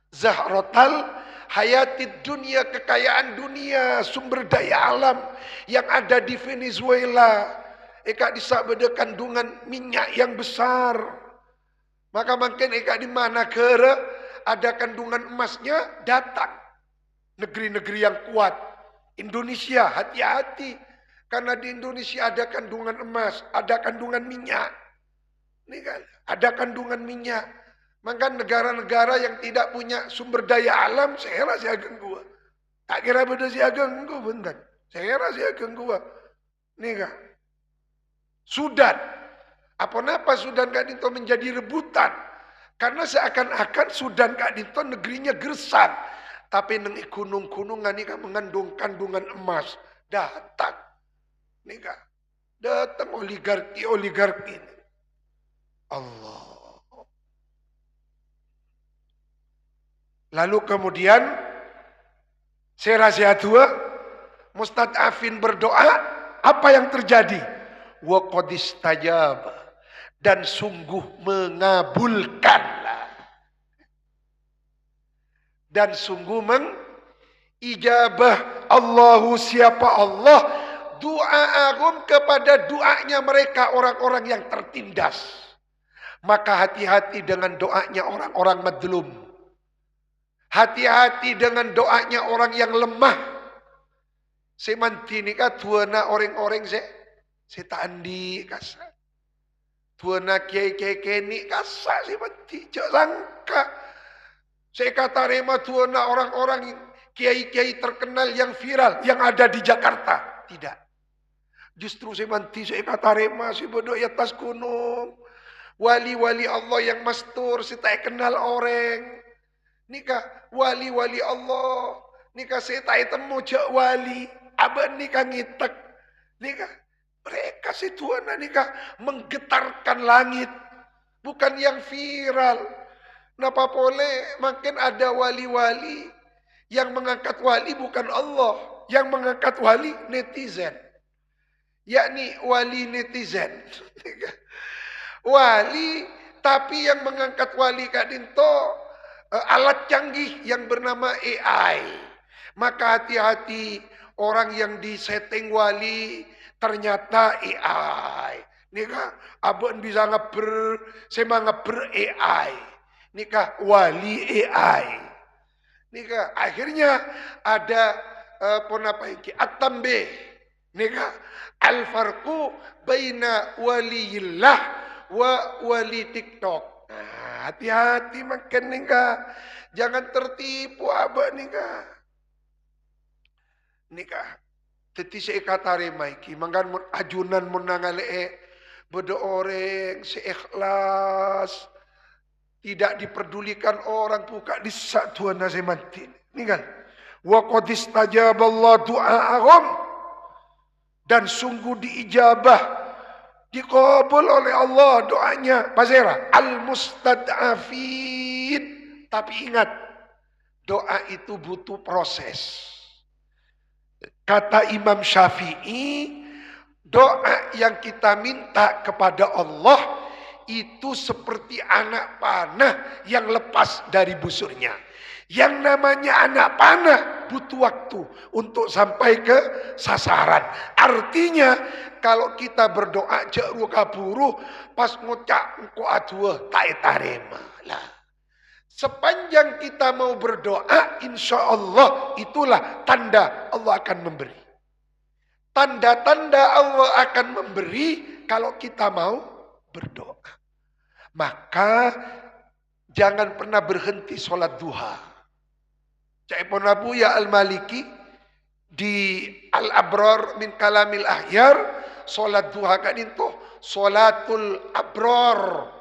Zahratal hayatid dunia, kekayaan dunia, sumber daya alam yang ada di Venezuela, eka disa beda kandungan minyak yang besar. Maka makin eka di mana kere ada kandungan emasnya datang. Negeri-negeri yang kuat. Indonesia hati-hati. Karena di Indonesia ada kandungan emas, ada kandungan minyak. Ini kan, ada kandungan minyak. Maka negara-negara yang tidak punya sumber daya alam, saya kira si ageng gua. Tak kira beda si ageng gua, bentar. Saya kira si ageng gua. Ini kan. Sudan. Apa Sudan Kak Dinto menjadi rebutan. Karena seakan-akan Sudan Kak Dinto negerinya gersang. Tapi neng gunung-gunungan ini kan mengandung kandungan emas. Datang. Ini kan. Datang oligarki ini. Allah. Lalu kemudian Serahsia dua mustad'afin berdoa, apa yang terjadi? Wa qad istajaba, dan sungguh mengabulkanlah. Dan sungguh mengijabah Allahu siapa Allah du'a'ahum kepada doanya mereka orang-orang yang tertindas. Maka hati-hati dengan doanya orang-orang madlum. Hati-hati dengan doanya orang yang lemah. Semanti nikah tuana orang-orang se tandi kasa. Tuana kiai-kiai ni kasa semanti jangan sangka. Saya kata rema tuana orang-orang kiai-kiai terkenal yang viral yang ada di Jakarta. Tidak. Justru semanti saya kata rema si bodoh di atas gunung. Wali-wali Allah yang mastur si tak kenal orang. Nikah wali-wali Allah. Nikah saya tak temu jak wali. Abang nikah ngitek. Nikah mereka si tuana nikah menggetarkan langit. Bukan yang viral. Napa boleh makin ada wali-wali yang mengangkat wali bukan Allah. Yang mengangkat wali netizen. Yakni wali netizen. Wali, tapi yang mengangkat wali Kak Dinto alat canggih yang bernama AI. Maka hati-hati orang yang disetting wali ternyata AI. Nikah abang bisa ngeber, sema ngeber AI. Nikah wali AI. Nikah akhirnya ada apa iki at-tambih. Nikah al-farqu baina waliyillah wa wali TikTok. Nah, hati-hati makan nikah. Jangan tertipu abah nikah. Nikah. Teti saya kata remaiki. Mangkan ajunan menangale bodo orang seikhlas. Tidak diperdulikan orang buka di satuan nasi mati. Nikah. Wa qad istajaballahu du'a'ahum. Dan sungguh diijabah. Dikabul oleh Allah doanya. Pasera. Al-mustad'afin. Tapi ingat. Doa itu butuh proses. Kata Imam Syafi'i. Doa yang kita minta kepada Allah. Itu seperti anak panah yang lepas dari busurnya. Yang namanya anak panah butuh waktu untuk sampai ke sasaran. Artinya kalau kita berdoa jauh kaburu pas ngucap engko adua tak tarema lah. Sepanjang kita mau berdoa insya Allah itulah tanda Allah akan memberi. Tanda-tanda Allah akan memberi kalau kita mau berdoa. Maka jangan pernah berhenti sholat duha. Ca'ipun Abu Ya Al-Maliki di Al-Abrar min Kalamil Ahyar solat duha kan itu solatul abrar,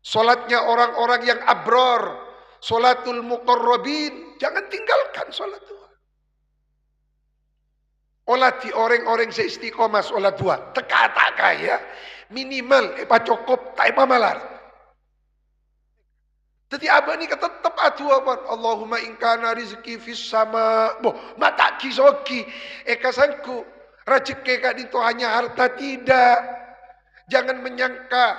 solatnya orang-orang yang abrar, solatul muqarrabin. Jangan tinggalkan solat duha. Olati orang-orang seistiqomah solat duha teka-tak kaya minimal cukup tak malar. Jadi abah ni tetap atu apa? Allahumma ingkana rizki fis sama. Boh, mata kisoki. Sangku. Rezeki kan itu hanya harta, tidak. Jangan menyangka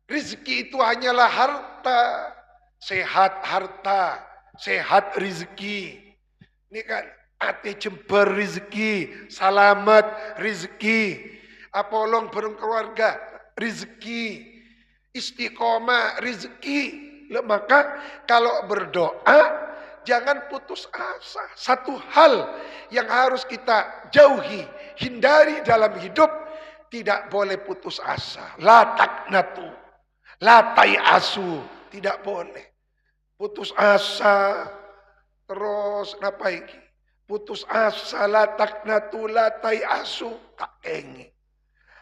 rizki itu hanyalah harta. Sehat harta, sehat rizki. Ini kan ate jember rizki, salamat rizki. apolong bareng keluarga, rezeki, istiqomah, rezeki. Maka kalau berdoa jangan putus asa. Satu hal yang harus kita jauhi, hindari dalam hidup, tidak boleh putus asa. La taknatu, la tayasu, tidak boleh. Putus asa, terus apa iki? Putus asa, la taknatu, la tayasu, tak kenge.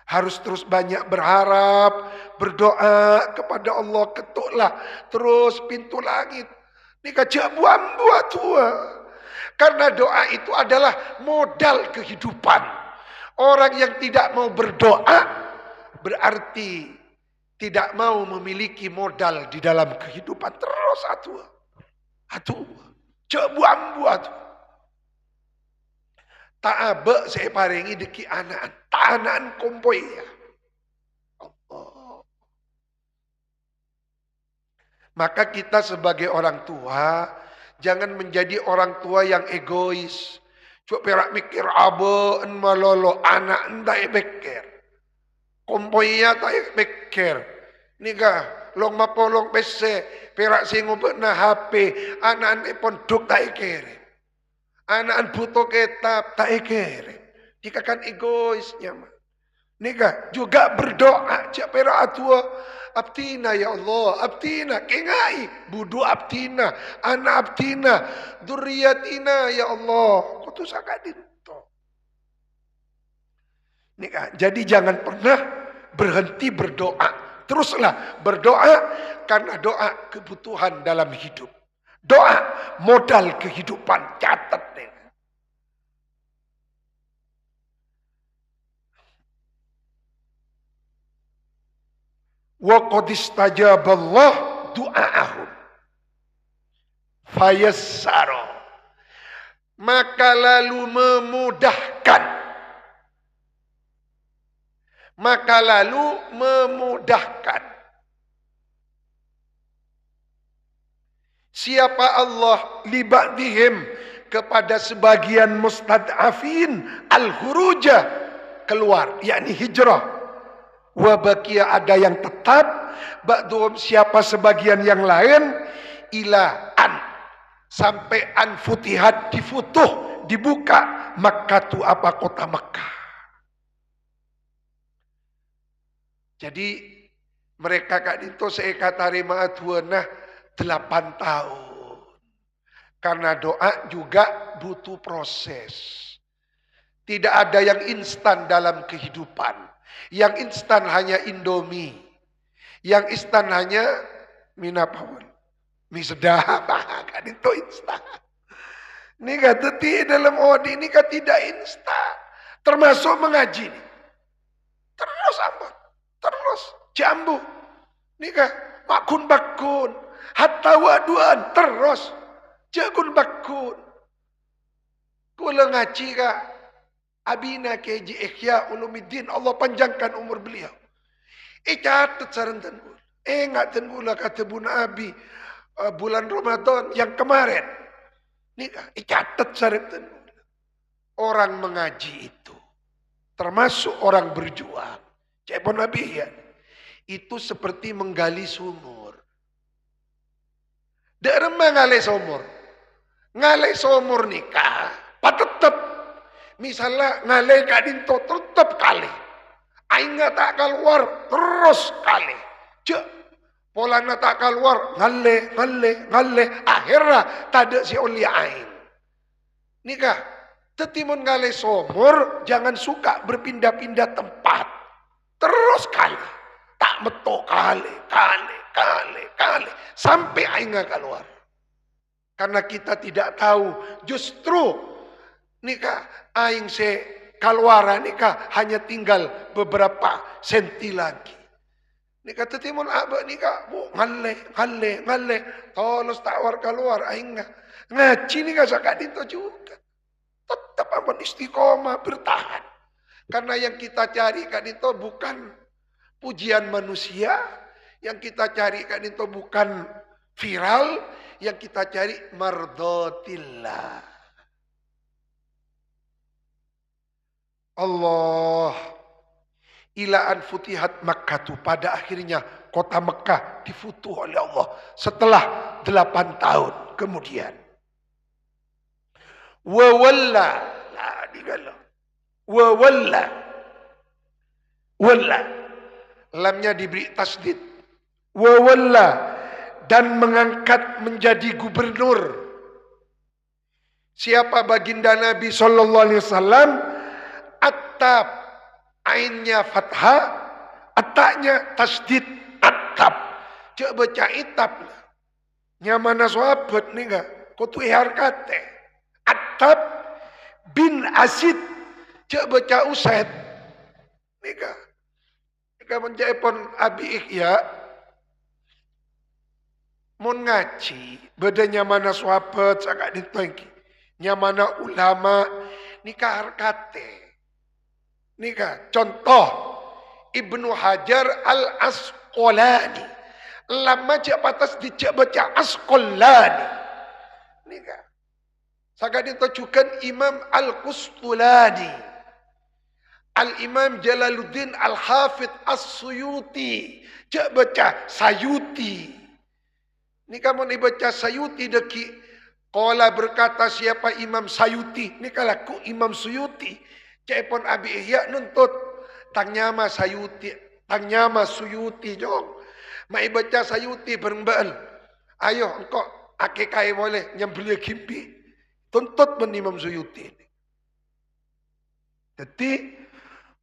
Harus terus banyak berharap, berdoa kepada Allah, ketuklah terus pintu langit. Nika jabuan buat tua. Karena doa itu adalah modal kehidupan. Orang yang tidak mau berdoa berarti tidak mau memiliki modal di dalam kehidupan. Terus atu. Jabuan buat. Tak abe saya paringi deki anak tahanan kompoi ya. Allah. Maka kita sebagai orang tua jangan menjadi orang tua yang egois. Cuk perak mikir abe en malolo anak ndai beker. Kompoi ya tak beker. Nika long mapolong PC perak singo na HP anak pon duk tak kere. Anak butuh kitab tak kere. Jika kan egoisnya. Nika juga berdoa. Siapa atua abtina ya Allah. Abtina. Kengai. Budu abtina. Anak abtina. Duriyatina ya Allah. Kutus akadinto. Nika. Jadi jangan pernah berhenti berdoa. Teruslah berdoa. Karena doa kebutuhan dalam hidup. Doa modal kehidupan. Catat deh. Wa qad istajaballah du'aahum fayassara, maka lalu memudahkan siapa Allah libadihim kepada sebagian mustad'afin al-huruja keluar, yakni hijrah. Wabakia ada yang tetap, ba'duhum siapa sebagian yang lain, ilaan sampai anfutihat difutuh, dibuka Makkah apa kota Makkah. Jadi mereka kak itu saya kata rima aduana 8 tahun. Karena doa juga butuh proses. Tidak ada yang instan dalam kehidupan. Yang instan hanya Indomie. Yang instan hanya minapawon. Mie sedap. Kan itu instan. Ini kata dalam odi ini kan tidak instan. Termasuk mengaji. Terus apa? Terus jambu. Ini kan bakun. Hatta waduan. Terus. Jagun bakun. Kula ngaji kak. Abina keji Ihya Ulumuddin, Allah panjangkan umur beliau. Catat sarantan gula. Ngaten gula kata Buna Abi bulan Ramadan yang kemarin. Nika catat sarantan gula. Orang mengaji itu termasuk orang berjuang. Cek Buna Abi ya. Itu seperti menggali sumur. Derema ngalai sumur. Ngalai sumur nikah, patetep. Misalnya ngalai kadinto tetap kali. Aingnya tak keluar terus kali. Cek. Polana tak keluar. Ngalai. Akhirnya tak ada si ulia aing. Nikah. Tetimun ngalai sumur. Jangan suka berpindah-pindah tempat. Terus kali. Tak metok kali. Sampai aingnya keluar. Karena kita tidak tahu. Justru. Nikah aing se kalwara nikah hanya tinggal beberapa senti lagi. Nikah tetimun abah nikah bu ngalle tolos tawar keluar aing ngaji nikah sakit itu juga. Tetap aman istiqomah bertahan. Karena yang kita cari kan itu bukan pujian manusia, yang kita cari kan itu bukan viral, yang kita cari mardotillah. Allah ila an futihat Makkah, pada akhirnya kota Mekah difutuh oleh Allah setelah 8 tahun kemudian. Wa walla, lah digalau. Wa walla, walla, lamnya diberi tasdid. Wa walla, dan mengangkat menjadi gubernur. Siapa baginda Nabi sallallahu alaihi wasallam? Attab, ainnya fathah, ataknya tasdid, attab. Cek baca itab lah. Nyamana sahabat nih gak? Kau tuh harkate. Attab bin Asid, cek baca Usaid. Nih gak? Nika menjepon Abi Ikhya. Mon ngaji, bedanya mana sahabat sangat ditengki. Nyamana ulama nika harkate. Nika contoh Ibnu Hajar Al-Asqalani. Lama cak patas dicak baca Asqalani. Nika. Sangat ditujukan Imam Al-Qustulani. Al-Imam Jalaluddin Al-Hafidh As-Suyuti. Cak baca Sayuti. Nika mau dibaca Sayuti deki. Qala berkata siapa Imam Sayuti. Ini kalaku Imam Suyuti. Cepon Abi Ihya nuntut. Tangnyama Sayuti. Tangnyama Suyuti jong. Mai baca Sayuti berembal. Ayo engkau akekai boleh nyembeli kimpi. Tuntut pun Imam Suyuti. Jadi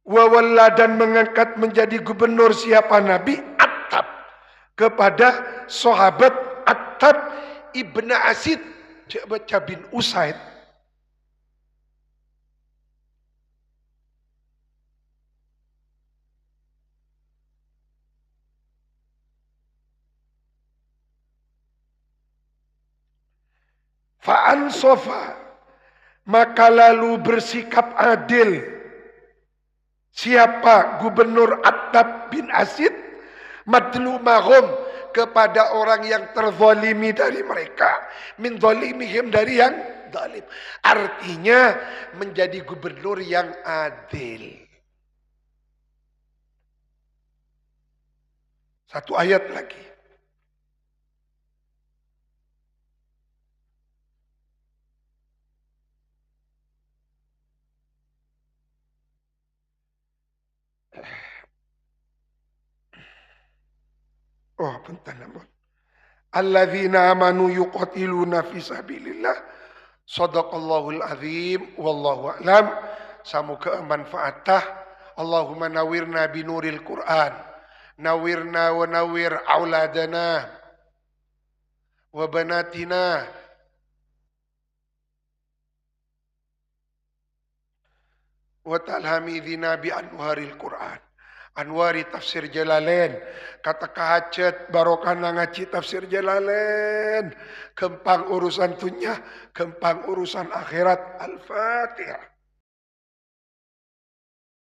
wawalla dan mengangkat menjadi gubernur siapa Nabi? Attab. Kepada sahabat Attab Ibn Asid. Cik baca bin Usaid. Fa'an sofa. Maka lalu bersikap adil. Siapa gubernur Attab bin Asid? Madlumahum, kepada orang yang terzalimi dari mereka. Min zalimihim, dari yang zalim. Artinya menjadi gubernur yang adil. Satu ayat lagi. Oh, bentar namun. Alladzina amanu yuqatiluna fi sabilillah. Shadaqallahul azim. Wallahu a'lam. Semoga manfaatah. Allahumma nawirna binuril Qur'an. Nawirna wa nawir auladana. Wa banatina. Wa talhamidina bi anwaril Qur'an. Anwari tafsir Jalalain. Kata kahajat barokah ngaji tafsir Jalalain. Kempang urusan dunia, kempang urusan akhirat. Al-Fatihah.